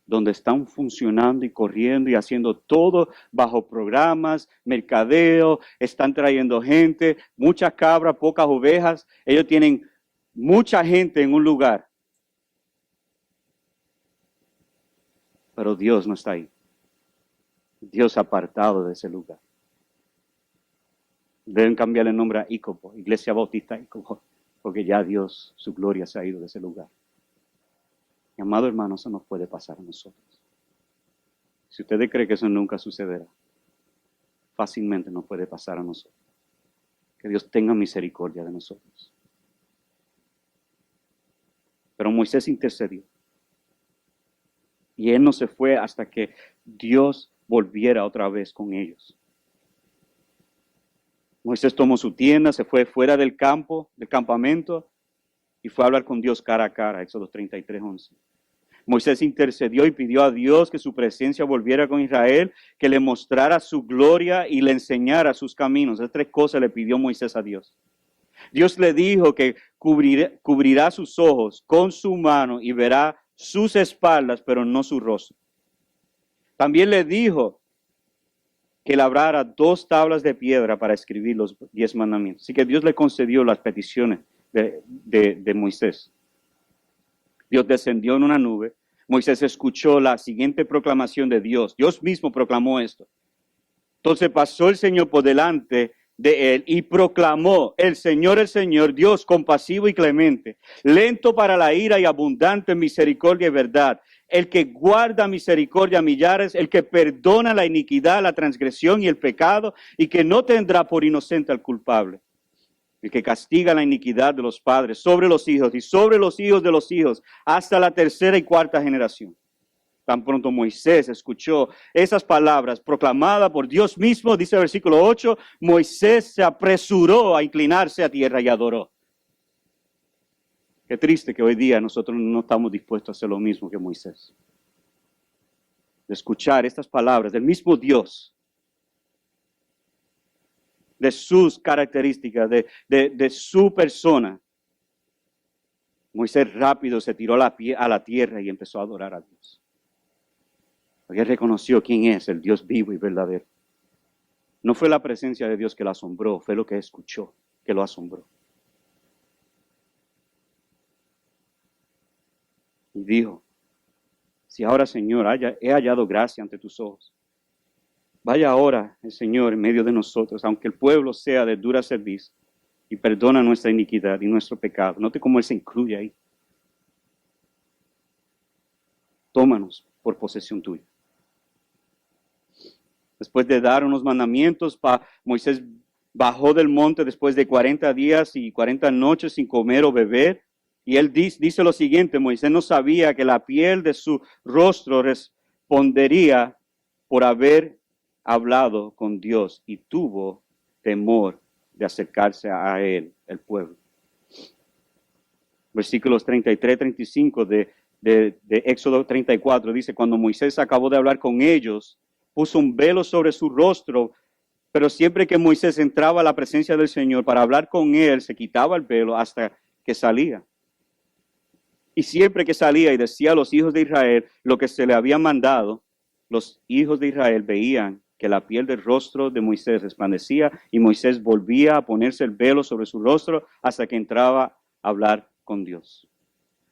donde están funcionando y corriendo y haciendo todo bajo programas, mercadeo, están trayendo gente, muchas cabras, pocas ovejas. Ellos tienen mucha gente en un lugar, pero Dios no está ahí. Dios apartado de ese lugar. Deben cambiarle el nombre a Icopo, Iglesia Bautista Icopo, porque ya Dios, su gloria se ha ido de ese lugar. Mi amado hermano, eso nos puede pasar a nosotros. Si ustedes creen que eso nunca sucederá, fácilmente nos puede pasar a nosotros. Que Dios tenga misericordia de nosotros. Pero Moisés intercedió. Y él no se fue hasta que Dios volviera otra vez con ellos. Moisés tomó su tienda, se fue fuera del campo, del campamento, y fue a hablar con Dios cara a cara, Éxodo 33:11. Moisés intercedió y pidió a Dios que su presencia volviera con Israel, que le mostrara su gloria y le enseñara sus caminos. Esas tres cosas le pidió Moisés a Dios. Dios le dijo que cubrirá sus ojos con su mano y verá sus espaldas, pero no su rostro. También le dijo que labrara 2 tablas de piedra para escribir los 10 mandamientos. Así que Dios le concedió las peticiones de Moisés. Dios descendió en una nube. Moisés escuchó la siguiente proclamación de Dios. Dios mismo proclamó esto. Entonces pasó el Señor por delante de él y proclamó: el Señor, Dios compasivo y clemente, lento para la ira y abundante en misericordia y verdad, el que guarda misericordia a millares, el que perdona la iniquidad, la transgresión y el pecado, y que no tendrá por inocente al culpable. El que castiga la iniquidad de los padres sobre los hijos y sobre los hijos de los hijos hasta la 3ª y 4ª generación. Tan pronto Moisés escuchó esas palabras proclamadas por Dios mismo, dice el versículo 8, Moisés se apresuró a inclinarse a tierra y adoró. Qué triste que hoy día nosotros no estamos dispuestos a hacer lo mismo que Moisés. De escuchar estas palabras del mismo Dios, de sus características, de su persona. Moisés rápido se tiró a la tierra y empezó a adorar a Dios. Porque él reconoció quién es el Dios vivo y verdadero. No fue la presencia de Dios que lo asombró, fue lo que escuchó que lo asombró. Y dijo: si ahora, Señor, he hallado gracia ante tus ojos, vaya ahora el Señor en medio de nosotros, aunque el pueblo sea de dura cerviz, y perdona nuestra iniquidad y nuestro pecado. Note cómo Él se incluye ahí. Tómanos por posesión tuya. Después de dar unos mandamientos, Moisés bajó del monte después de 40 días y 40 noches sin comer o beber. Y él dice lo siguiente: Moisés no sabía que la piel de su rostro respondería por haber hablado con Dios, y tuvo temor de acercarse a él, el pueblo. Versículos 33, 35 de Éxodo 34 dice: cuando Moisés acabó de hablar con ellos, puso un velo sobre su rostro, pero siempre que Moisés entraba a la presencia del Señor para hablar con él, se quitaba el velo hasta que salía. Y siempre que salía y decía a los hijos de Israel lo que se le había mandado, los hijos de Israel veían que la piel del rostro de Moisés resplandecía, y Moisés volvía a ponerse el velo sobre su rostro hasta que entraba a hablar con Dios.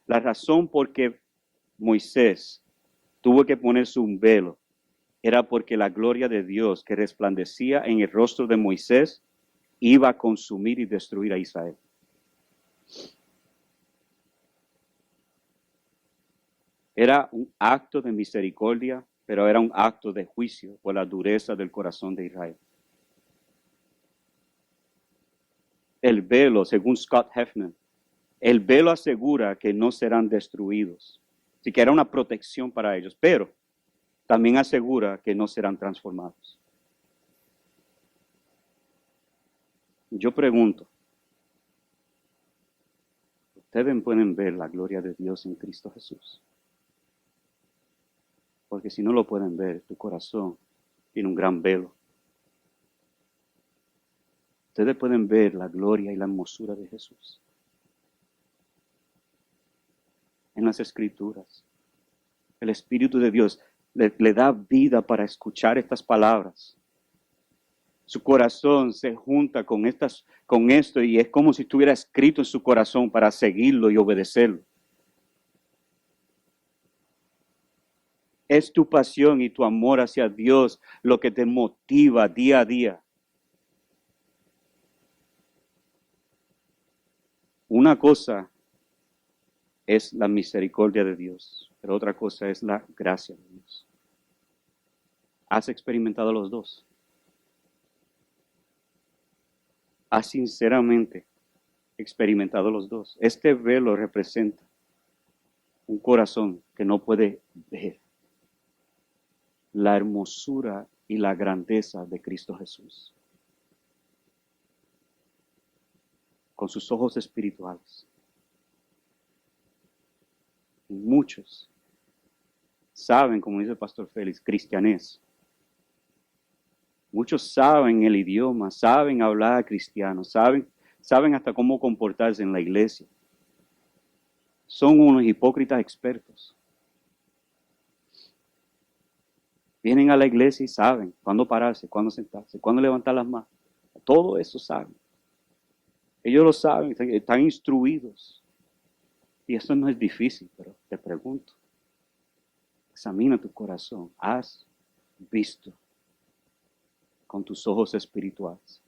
La razón por que Moisés tuvo que ponerse un velo era porque la gloria de Dios que resplandecía en el rostro de Moisés iba a consumir y destruir a Israel. Era un acto de misericordia, pero era un acto de juicio por la dureza del corazón de Israel. El velo, según Scott Hefner, el velo asegura que no serán destruidos. Así que era una protección para ellos, pero también asegura que no serán transformados. Yo pregunto, ¿ustedes pueden ver la gloria de Dios en Cristo Jesús? Porque si no lo pueden ver, tu corazón tiene un gran velo. ustedes pueden ver la gloria y la hermosura de Jesús en las Escrituras. El Espíritu de Dios le da vida para escuchar estas palabras. Su corazón se junta con esto y es como si estuviera escrito en su corazón para seguirlo y obedecerlo. Es tu pasión y tu amor hacia Dios lo que te motiva día a día. Una cosa es la misericordia de Dios, pero otra cosa es la gracia de Dios. ¿Has experimentado los dos? ¿Has sinceramente experimentado los dos? Este velo representa un corazón que no puede ver la hermosura y la grandeza de Cristo Jesús con sus ojos espirituales. Y muchos saben, como dice el pastor Félix, cristianés. Muchos saben el idioma, saben hablar cristiano, saben hasta cómo comportarse en la iglesia. Son unos hipócritas expertos. Vienen a la iglesia y saben cuándo pararse, cuándo sentarse, cuándo levantar las manos. Todo eso saben. Ellos lo saben, están instruidos. Y eso no es difícil, pero te pregunto. Examina tu corazón. ¿Has visto con tus ojos espirituales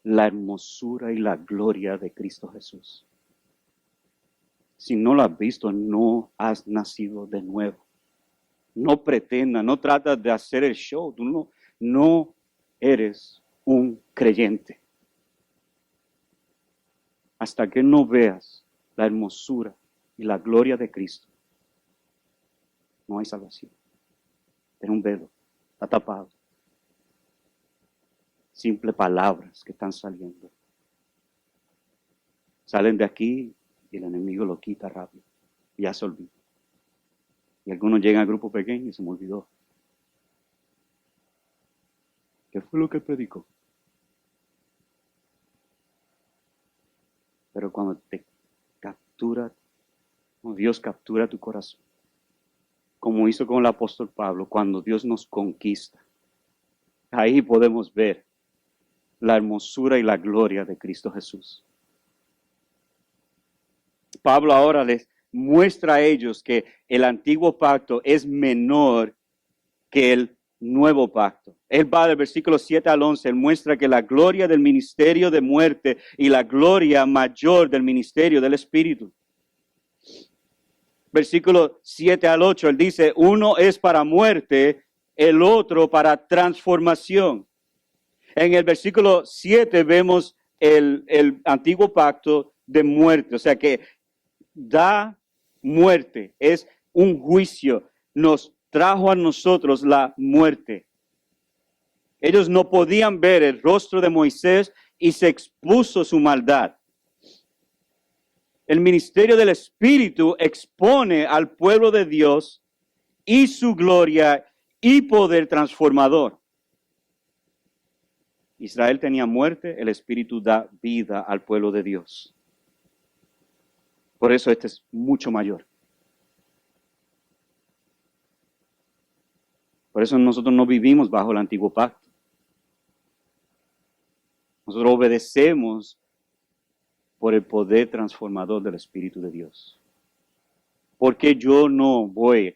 la hermosura y la gloria de Cristo Jesús? Si no lo has visto, no has nacido de nuevo. No pretendas, no tratas de hacer el show. Tú no eres un creyente. Hasta que no veas la hermosura y la gloria de Cristo, no hay salvación. Tiene un velo, está tapado. Simples palabras que están saliendo. Salen de aquí y el enemigo lo quita rápido. Y ya se olvida. Y algunos llegan al grupo pequeño y se me olvidó. ¿Qué fue lo que predicó? Pero cuando Dios captura tu corazón, como hizo con el apóstol Pablo, cuando Dios nos conquista, ahí podemos ver la hermosura y la gloria de Cristo Jesús. Pablo ahora les muestra a ellos que el antiguo pacto es menor que el nuevo pacto. Él va del versículo 7 al 11, él muestra que la gloria del ministerio de muerte y la gloria mayor del ministerio del Espíritu. Versículo 7 al 8, él dice, uno es para muerte, el otro para transformación. En el versículo 7 vemos el antiguo pacto de muerte, o sea que da muerte, es un juicio, nos trajo a nosotros la muerte. Ellos no podían ver el rostro de Moisés y se expuso su maldad. El ministerio del Espíritu expone al pueblo de Dios y su gloria y poder transformador. Israel tenía muerte, el Espíritu da vida al pueblo de Dios. Por eso este es mucho mayor. Por eso nosotros no vivimos bajo el antiguo pacto. Nosotros obedecemos por el poder transformador del Espíritu de Dios. Porque yo no voy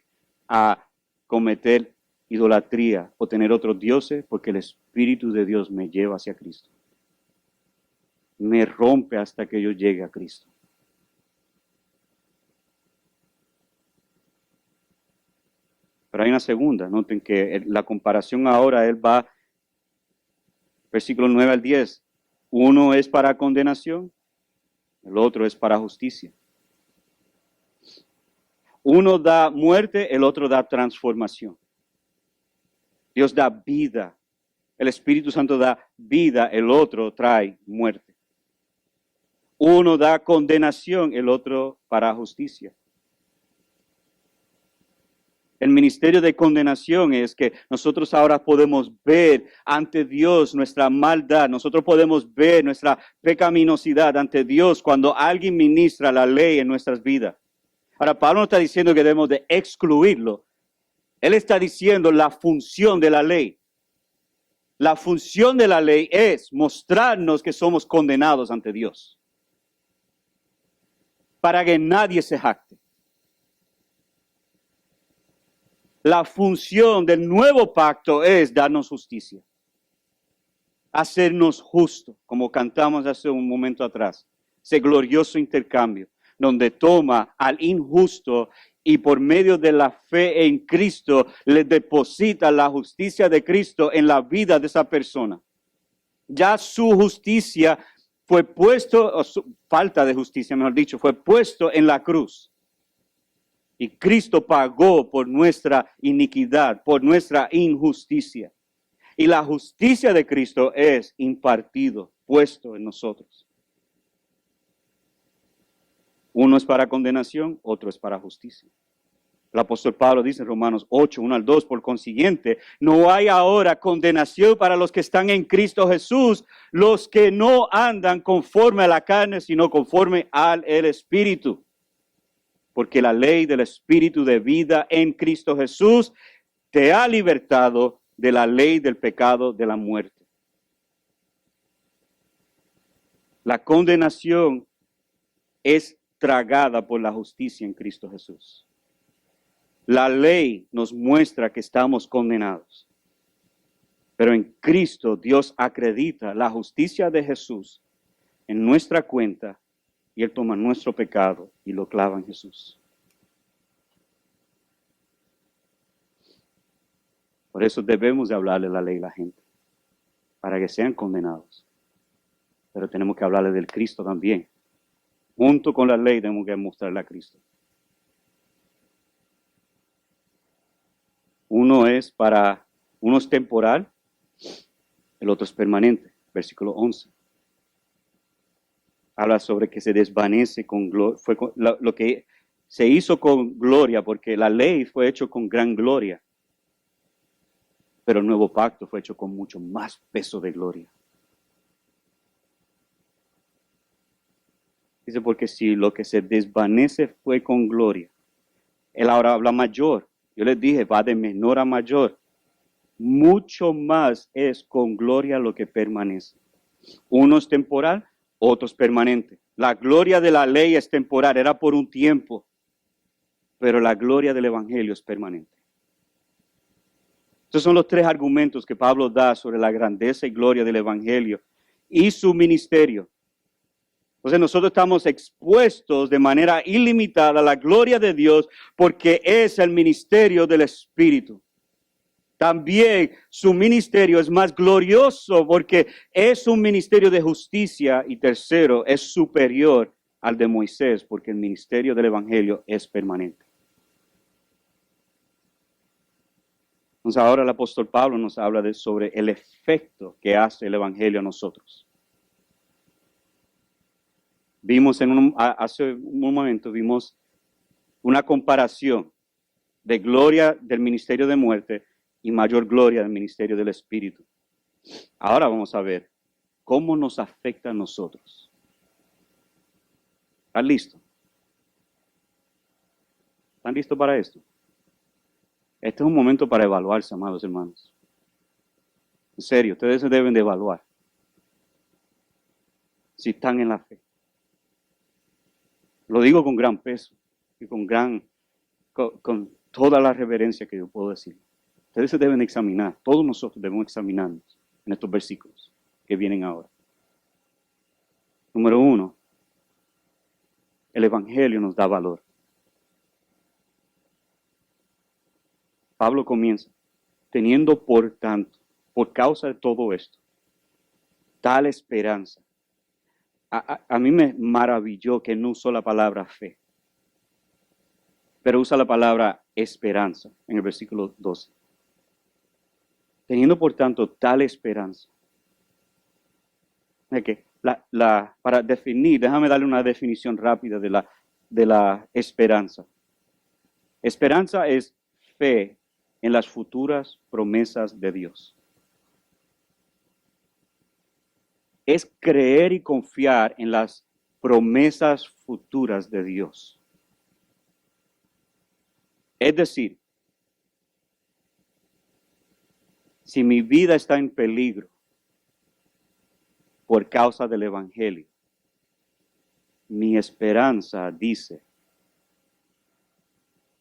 a cometer idolatría o tener otros dioses, porque el Espíritu de Dios me lleva hacia Cristo. Me rompe hasta que yo llegue a Cristo. Pero hay una segunda, noten que la comparación ahora, él va, versículo 9 al 10, uno es para condenación, el otro es para justicia. Uno da muerte, el otro da transformación. Dios da vida, el Espíritu Santo da vida, el otro trae muerte. Uno da condenación, el otro para justicia. El ministerio de condenación es que nosotros ahora podemos ver ante Dios nuestra maldad, nosotros podemos ver nuestra pecaminosidad ante Dios cuando alguien ministra la ley en nuestras vidas. Ahora, Pablo no está diciendo que debemos de excluirlo. Él está diciendo la función de la ley. La función de la ley es mostrarnos que somos condenados ante Dios, para que nadie se jacte. La función del nuevo pacto es darnos justicia, hacernos justos, como cantamos hace un momento atrás, ese glorioso intercambio, donde toma al injusto y por medio de la fe en Cristo le deposita la justicia de Cristo en la vida de esa persona. Ya su justicia fue puesto, o su falta de justicia, mejor dicho, fue puesto en la cruz. Y Cristo pagó por nuestra iniquidad, por nuestra injusticia. Y la justicia de Cristo es impartido, puesto en nosotros. Uno es para condenación, otro es para justicia. El apóstol Pablo dice en Romanos 8, 1 al 2, por consiguiente, no hay ahora condenación para los que están en Cristo Jesús, los que no andan conforme a la carne, sino conforme al Espíritu. Porque la ley del Espíritu de vida en Cristo Jesús te ha libertado de la ley del pecado de la muerte. La condenación es tragada por la justicia en Cristo Jesús. La ley nos muestra que estamos condenados. Pero en Cristo Dios acredita la justicia de Jesús en nuestra cuenta y Él toma nuestro pecado y lo clava en Jesús. Por eso debemos de hablarle la ley a la gente, para que sean condenados. Pero tenemos que hablarle del Cristo también. Junto con la ley tenemos que mostrarle a Cristo. Uno es temporal, el otro es permanente. Versículo 11. Habla sobre que se desvanece con gloria. Fue lo que se hizo con gloria, porque la ley fue hecho con gran gloria. Pero el nuevo pacto fue hecho con mucho más peso de gloria. Dice, porque si lo que se desvanece fue con gloria, él ahora habla mayor. Yo les dije, va de menor a mayor. Mucho más es con gloria lo que permanece. Uno es temporal, otro es permanente. La gloria de la ley es temporal, era por un tiempo, pero la gloria del Evangelio es permanente. Estos son los tres argumentos que Pablo da sobre la grandeza y gloria del Evangelio y su ministerio. Entonces nosotros estamos expuestos de manera ilimitada a la gloria de Dios porque es el ministerio del Espíritu. También su ministerio es más glorioso porque es un ministerio de justicia y tercero, es superior al de Moisés porque el ministerio del Evangelio es permanente. Entonces ahora el apóstol Pablo nos habla sobre el efecto que hace el Evangelio a nosotros. Vimos hace un momento, vimos una comparación de gloria del ministerio de muerte y mayor gloria del ministerio del Espíritu. Ahora vamos a ver cómo nos afecta a nosotros. ¿Están listos? ¿Están listos para esto? Este es un momento para evaluarse, amados hermanos. En serio, ustedes se deben de evaluar si están en la fe. Lo digo con gran peso y con toda la reverencia que yo puedo decir. Ustedes se deben examinar, todos nosotros debemos examinarnos en estos versículos que vienen ahora. Número 1, el Evangelio nos da valor. Pablo comienza, teniendo por tanto, por causa de todo esto, tal esperanza. A mí me maravilló que no usó la palabra fe, pero usa la palabra esperanza en el versículo 12. Teniendo por tanto tal esperanza. Para definir, déjame darle una definición rápida de la esperanza. Esperanza es fe en las futuras promesas de Dios. Es creer y confiar en las promesas futuras de Dios. Es decir, si mi vida está en peligro por causa del Evangelio, mi esperanza dice,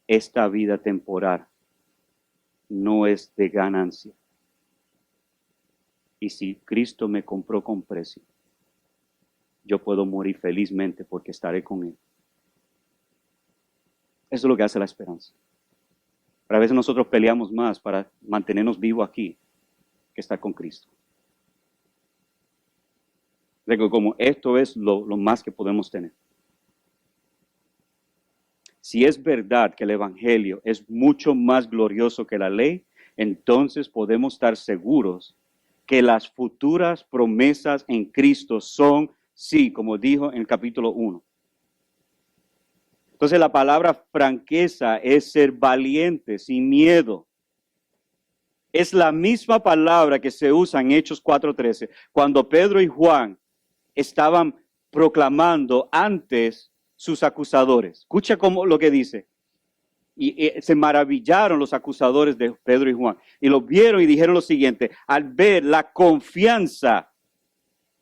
esta vida temporal no es de ganancia. Y si Cristo me compró con precio, yo puedo morir felizmente porque estaré con Él. Eso es lo que hace la esperanza. Pero a veces nosotros peleamos más para mantenernos vivos aquí que estar con Cristo. Digo, como esto es lo más que podemos tener. Si es verdad que el Evangelio es mucho más glorioso que la ley, entonces podemos estar seguros que las futuras promesas en Cristo son, sí, como dijo en el capítulo 1. Entonces la palabra franqueza es ser valiente, sin miedo. Es la misma palabra que se usa en Hechos 4:13, cuando Pedro y Juan estaban proclamando antes sus acusadores. Escucha cómo lo que dice. Y se maravillaron los acusadores de Pedro y Juan. Y lo vieron y dijeron lo siguiente: al ver la confianza,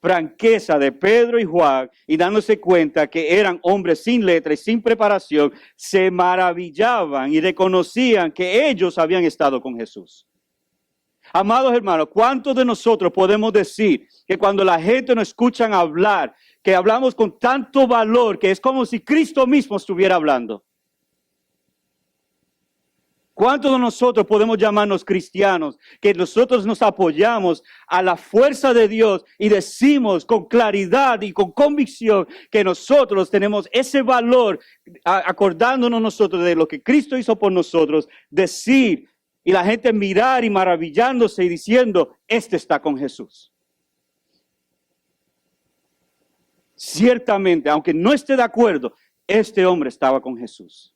franqueza de Pedro y Juan, y dándose cuenta que eran hombres sin letra y sin preparación, se maravillaban y reconocían que ellos habían estado con Jesús. Amados hermanos, ¿cuántos de nosotros podemos decir que cuando la gente nos escucha hablar, que hablamos con tanto valor, que es como si Cristo mismo estuviera hablando? ¿Cuántos de nosotros podemos llamarnos cristianos, que nosotros nos apoyamos a la fuerza de Dios y decimos con claridad y con convicción que nosotros tenemos ese valor, acordándonos nosotros de lo que Cristo hizo por nosotros, decir, y la gente mirar y maravillándose y diciendo, este está con Jesús? Ciertamente, aunque no esté de acuerdo, este hombre estaba con Jesús.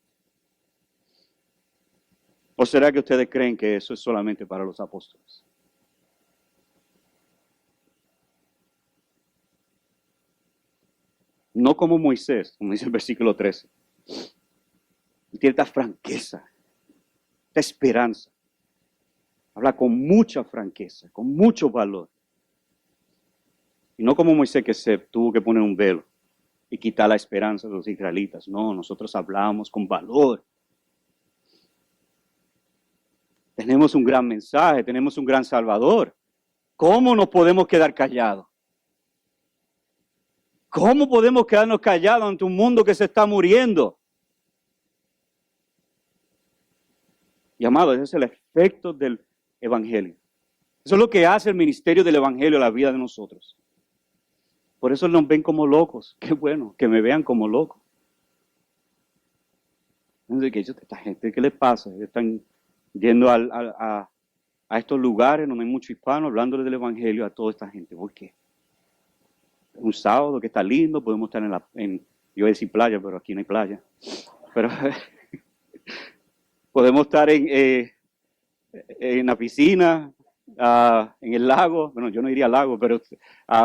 ¿O será que ustedes creen que eso es solamente para los apóstoles? No como Moisés, como dice el versículo 13. Tiene esta franqueza, esta esperanza. Habla con mucha franqueza, con mucho valor. Y no como Moisés, que se tuvo que poner un velo y quitar la esperanza de los israelitas. No, nosotros hablamos con valor. Tenemos un gran mensaje, tenemos un gran Salvador. ¿Cómo nos podemos quedar callados? ¿Cómo podemos quedarnos callados ante un mundo que se está muriendo? Y amados, ese es el efecto del Evangelio. Eso es lo que hace el ministerio del Evangelio a la vida de nosotros. Por eso nos ven como locos. Qué bueno, que me vean como loco. Esta gente, ¿qué les pasa? Están yendo a estos lugares donde hay mucho hispano, hablándole del Evangelio a toda esta gente. ¿Por qué? Un sábado que está lindo, podemos estar yo iba a decir playa, pero aquí no hay playa. Pero podemos estar en la piscina, en el lago. Bueno, yo no iría al lago, pero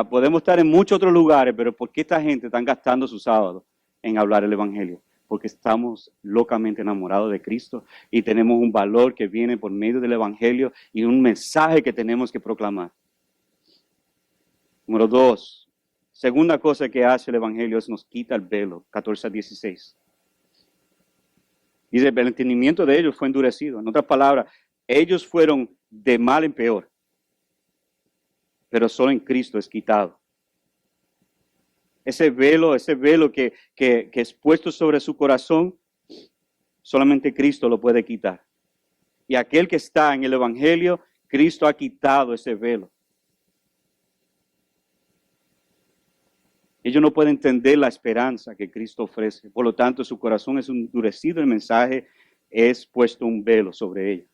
podemos estar en muchos otros lugares. Pero ¿por qué esta gente está gastando su sábado en hablar el Evangelio? Porque estamos locamente enamorados de Cristo y tenemos un valor que viene por medio del Evangelio y un mensaje que tenemos que proclamar. Número 2, segunda cosa que hace el Evangelio es nos quita el velo, 14-16. Dice, el entendimiento de ellos fue endurecido. En otras palabras, ellos fueron de mal en peor, pero solo en Cristo es quitado. Ese velo que es puesto sobre su corazón, solamente Cristo lo puede quitar. Y aquel que está en el Evangelio, Cristo ha quitado ese velo. Ellos no pueden entender la esperanza que Cristo ofrece. Por lo tanto, su corazón es endurecido. El mensaje es puesto un velo sobre ella.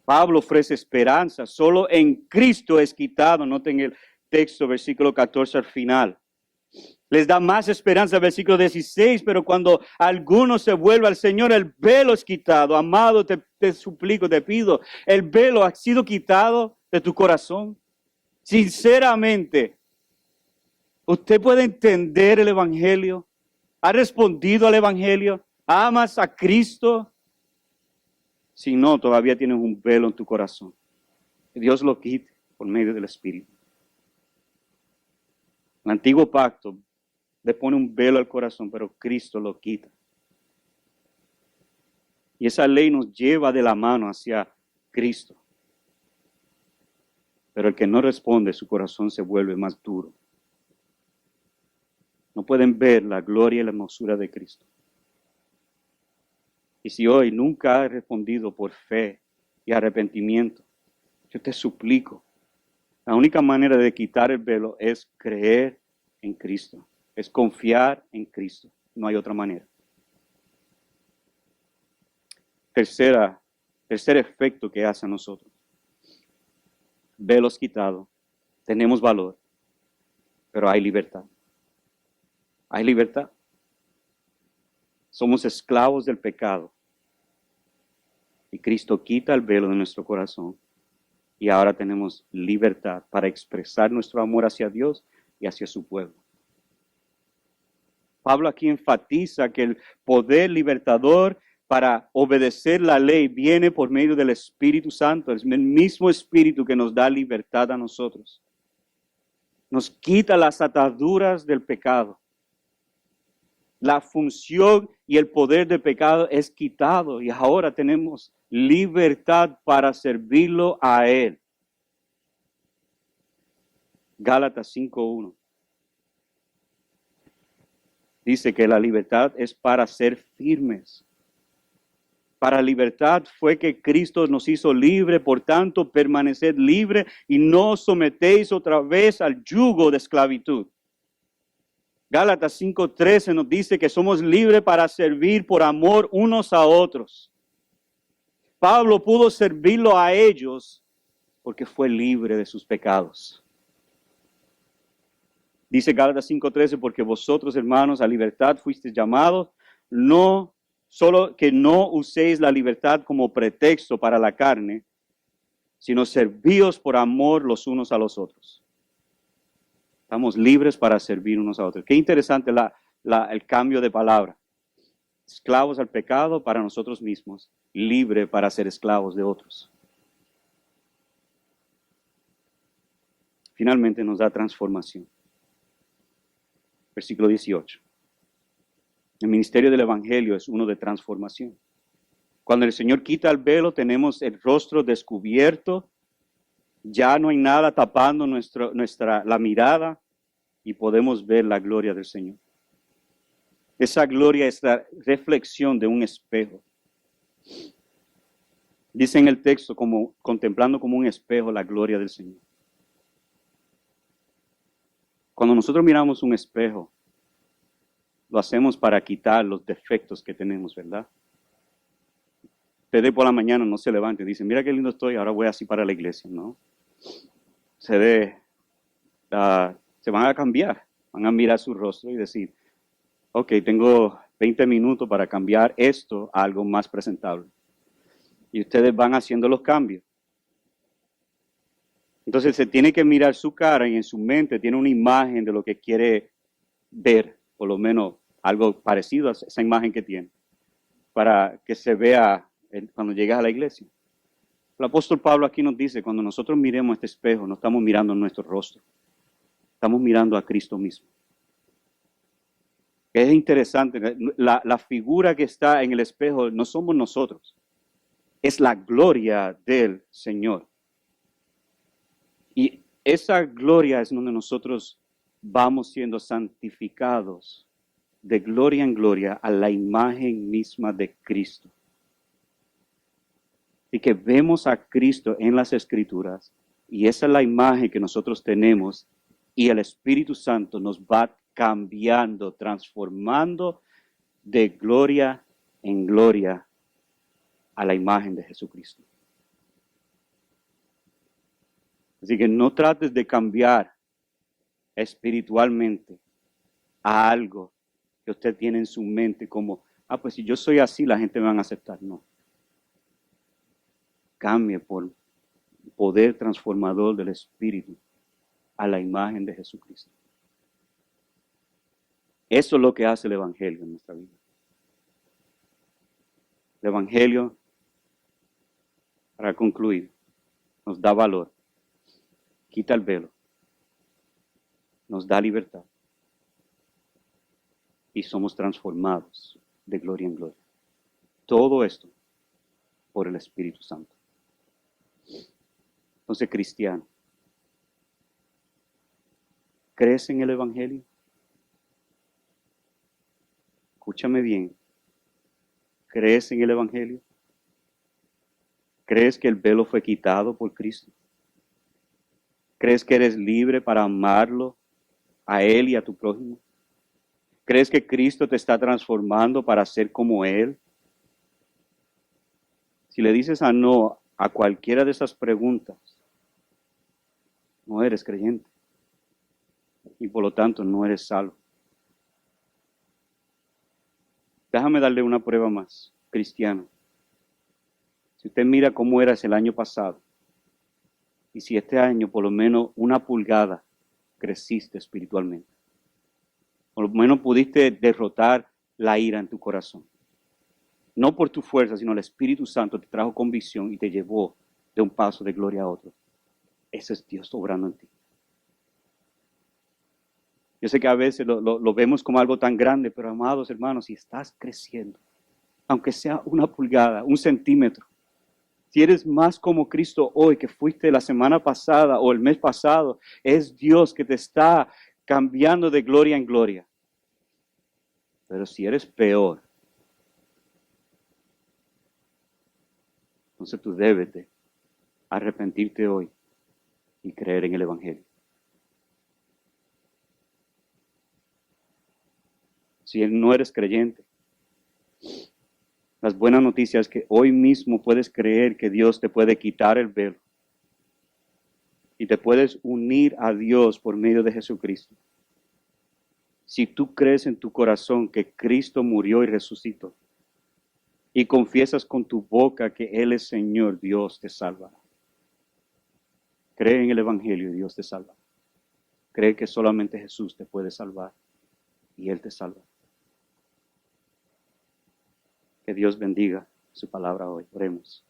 Pablo ofrece esperanza. Solo en Cristo es quitado. Noten el texto, versículo 14 al final. Les da más esperanza, versículo 16, pero cuando alguno se vuelve al Señor, el velo es quitado. Amado, te suplico, te pido, el velo ha sido quitado de tu corazón. Sinceramente, ¿usted puede entender el Evangelio? ¿Ha respondido al Evangelio? ¿Amas a Cristo? Si no, todavía tienes un velo en tu corazón. Que Dios lo quite por medio del Espíritu. El antiguo pacto le pone un velo al corazón, pero Cristo lo quita. Y esa ley nos lleva de la mano hacia Cristo. Pero el que no responde, su corazón se vuelve más duro. No pueden ver la gloria y la hermosura de Cristo. Y si hoy nunca has respondido por fe y arrepentimiento, yo te suplico, la única manera de quitar el velo es creer en Cristo, es confiar en Cristo. No hay otra manera. Tercer efecto que hace a nosotros. Velos quitados, tenemos valor, pero hay libertad. Hay libertad. Somos esclavos del pecado. Y Cristo quita el velo de nuestro corazón. Y ahora tenemos libertad para expresar nuestro amor hacia Dios y hacia su pueblo. Pablo aquí enfatiza que el poder libertador para obedecer la ley viene por medio del Espíritu Santo, es el mismo Espíritu que nos da libertad a nosotros. Nos quita las ataduras del pecado. La función y el poder del pecado es quitado y ahora tenemos libertad para servirlo a Él. Gálatas 5:1 dice que la libertad es para ser firmes. Para libertad fue que Cristo nos hizo libre, por tanto, permaneced libre y no os sometéis otra vez al yugo de esclavitud. Gálatas 5:13 nos dice que somos libres para servir por amor unos a otros. Pablo pudo servirlo a ellos porque fue libre de sus pecados. Dice Gálatas 5:13, porque vosotros, hermanos, a libertad fuisteis llamados, no solo que no uséis la libertad como pretexto para la carne, sino servíos por amor los unos a los otros. Estamos libres para servir unos a otros. Qué interesante el cambio de palabra. Esclavos al pecado para nosotros mismos, libre para ser esclavos de otros. Finalmente nos da transformación. Versículo 18. El ministerio del Evangelio es uno de transformación. Cuando el Señor quita el velo, tenemos el rostro descubierto, ya no hay nada tapando la mirada y podemos ver la gloria del Señor. Esa gloria es la reflexión de un espejo. Dice en el texto, como contemplando como un espejo la gloria del Señor. Cuando nosotros miramos un espejo, lo hacemos para quitar los defectos que tenemos, ¿verdad? Ustedes por la mañana no se levante y dicen, mira qué lindo estoy, ahora voy así para la iglesia, ¿no? Se van a cambiar, van a mirar su rostro y decir, ok, tengo 20 minutos para cambiar esto a algo más presentable. Y ustedes van haciendo los cambios. Entonces se tiene que mirar su cara y en su mente tiene una imagen de lo que quiere ver, por lo menos algo parecido a esa imagen que tiene, para que se vea cuando llegues a la iglesia. El apóstol Pablo aquí nos dice, cuando nosotros miremos este espejo, no estamos mirando nuestro rostro, estamos mirando a Cristo mismo. Es interesante, la figura que está en el espejo no somos nosotros, es la gloria del Señor. Y esa gloria es donde nosotros vamos siendo santificados de gloria en gloria a la imagen misma de Cristo. Y que vemos a Cristo en las Escrituras y esa es la imagen que nosotros tenemos y el Espíritu Santo nos va cambiando, transformando de gloria en gloria a la imagen de Jesucristo. Así que no trates de cambiar espiritualmente a algo que usted tiene en su mente como, pues si yo soy así, la gente me va a aceptar. No. Cambie por poder transformador del Espíritu a la imagen de Jesucristo. Eso es lo que hace el Evangelio en nuestra vida. El Evangelio, para concluir, nos da valor, quita el velo, nos da libertad y somos transformados de gloria en gloria. Todo esto por el Espíritu Santo. Entonces, cristiano, ¿crees en el Evangelio? Escúchame bien. ¿Crees en el Evangelio? ¿Crees que el velo fue quitado por Cristo? ¿Crees que eres libre para amarlo a Él y a tu prójimo? ¿Crees que Cristo te está transformando para ser como Él? Si le dices a no a cualquiera de esas preguntas, no eres creyente y por lo tanto no eres salvo. Déjame darle una prueba más, cristiano. Si usted mira cómo eras el año pasado, y si este año por lo menos 1 pulgada creciste espiritualmente, por lo menos pudiste derrotar la ira en tu corazón. No por tu fuerza, sino el Espíritu Santo te trajo convicción y te llevó de un paso de gloria a otro. Ese es Dios obrando en ti. Yo sé que a veces lo vemos como algo tan grande, pero amados hermanos, si estás creciendo, aunque sea 1 pulgada, 1 centímetro, si eres más como Cristo hoy que fuiste la semana pasada o el mes pasado, es Dios que te está cambiando de gloria en gloria. Pero si eres peor, entonces tú debes de arrepentirte hoy y creer en el Evangelio. Si no eres creyente, las buenas noticias es que hoy mismo puedes creer que Dios te puede quitar el velo y te puedes unir a Dios por medio de Jesucristo. Si tú crees en tu corazón que Cristo murió y resucitó y confiesas con tu boca que Él es Señor, Dios te salvará. Cree en el Evangelio y Dios te salva. Cree que solamente Jesús te puede salvar y Él te salva. Que Dios bendiga su palabra hoy. Oremos.